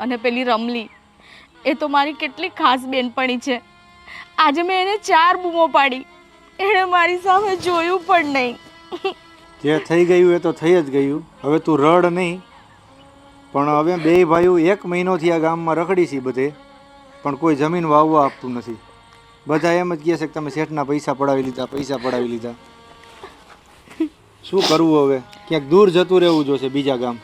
અને પેલી રમલી, એ તો મારી કેટલી ખાસ બેનપણી છે. આજે મેં એને 4 બૂમો પાડી, એણે મારી સામે જોયું પણ નહીં. જે થઈ ગયું એ તો થઈ જ ગયું. હવે તું રડ નહીં, પણ હવે બે ભાઈઓ 1 મહિનોથી આ ગામમાં રખડી છે બધે, પણ કોઈ જમીન વાવવા આપતું નથી. બધા એમ જ કહે છે કે તમે શેઠના પૈસા પડાવી લીધા. શું કરવું હવે? ક્યાંક દૂર જતું રહેવું જોશે, બીજા ગામ.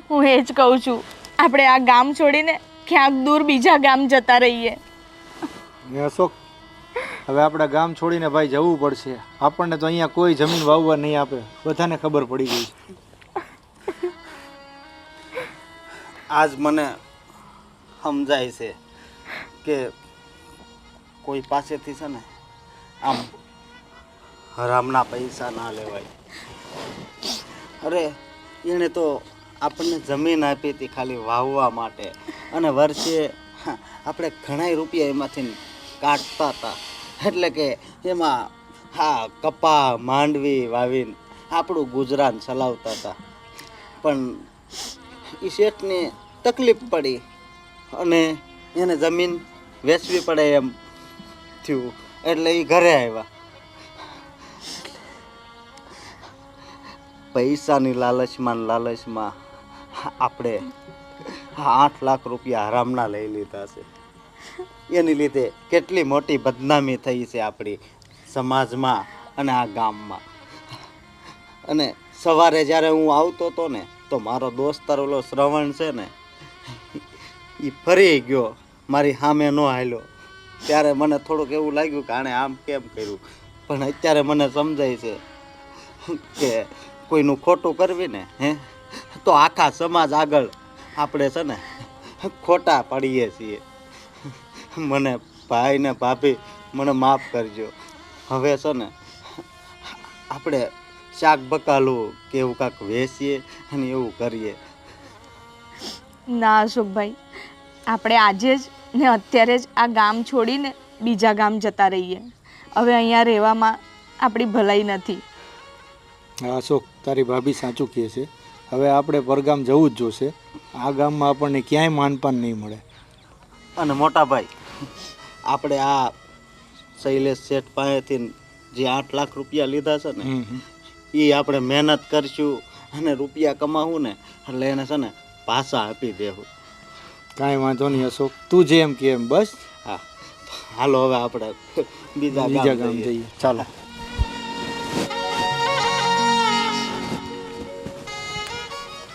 હું એ જ કહું છું, આપણે આ ગામ છોડીને ક્યાંક દૂર બીજા ગામ જતા રહીએ. ને અશોક, હવે આપણા ગામ છોડીને ભાઈ જવું પડશે. આપણને તો અહીંયા કોઈ જમીન વાવવા નહીં આપે, બધાને ખબર પડી ગઈ છે. આજ મને સમજાય છે કે કોઈ પાસેથી છે ને આમ હરામના પૈસા ના લેવાય. અરે એણે તો આપણને જમીન આપી હતી ખાલી વાવવા માટે, અને વર્ષે આપણે ઘણા રૂપિયા એમાંથી કાઢતા હતા. એટલે કે એમાં કપા માંડવી વાવીને આપણું ગુજરાન ચલાવતા હતા. પણ એ શેઠને તકલીફ પડી અને એને જમીન વેચવી પડે એમ થયું, એટલે એ ઘરે આવ્યા. પૈસાની લાલચમાં આપણે 8 લાખ રૂપિયા હરામના લઈ લીધા છે. એની લીધે કેટલી મોટી બદનામી થઈ છે આપણી સમાજમાં અને આ ગામમાં. અને સવારે જ્યારે હું આવતો હતો ને, તો મારો દોસ્તાર ઓલો શ્રવણ છે ને, એ ફરી ગયો, મારી સામે ન હાલ્યો. ત્યારે મને થોડુંક એવું લાગ્યું કે આણે આમ કેમ કર્યું. પણ અત્યારે મને સમજાય છે કે કોઈનું ખોટું કરવી ને તો આખા સમાજ આગળ આપણે છે ને ખોટા પડીએ છીએ. મને ભાઈ ને ભાભી મને માફ કરજો. હવે છે ને આપણે શાક બકાલું કે એવું કાંક વેચીએ અને એવું કરીએ. ના અશોકભાઈ, આપણે આજે જ ને અત્યારે જ આ ગામ છોડીને બીજા ગામ જતા રહીએ. હવે અહીંયા રહેવામાં આપણી ભલાઈ નથી. હા અશોક, તારી ભાભી સાચું કહે છે. હવે આપણે પરગામ જવું જ જોશે. આ ગામમાં આપણને ક્યાંય માનપાન નહીં મળે. અને મોટા ભાઈ, આપણે આ શૈલેષ શેઠ પાસેથી જે 8 લાખ રૂપિયા લીધા છે ને, એ આપણે મહેનત કરશું અને રૂપિયા કમાવું ને, એટલે એને છે ને પાછા આપી દેવું. કાંઈ વાંધો નહીં અશોક, તું જેમ કે એમ બસ. હા, હાલો હવે આપણે બીજા ગામ જઈએ. ચાલો.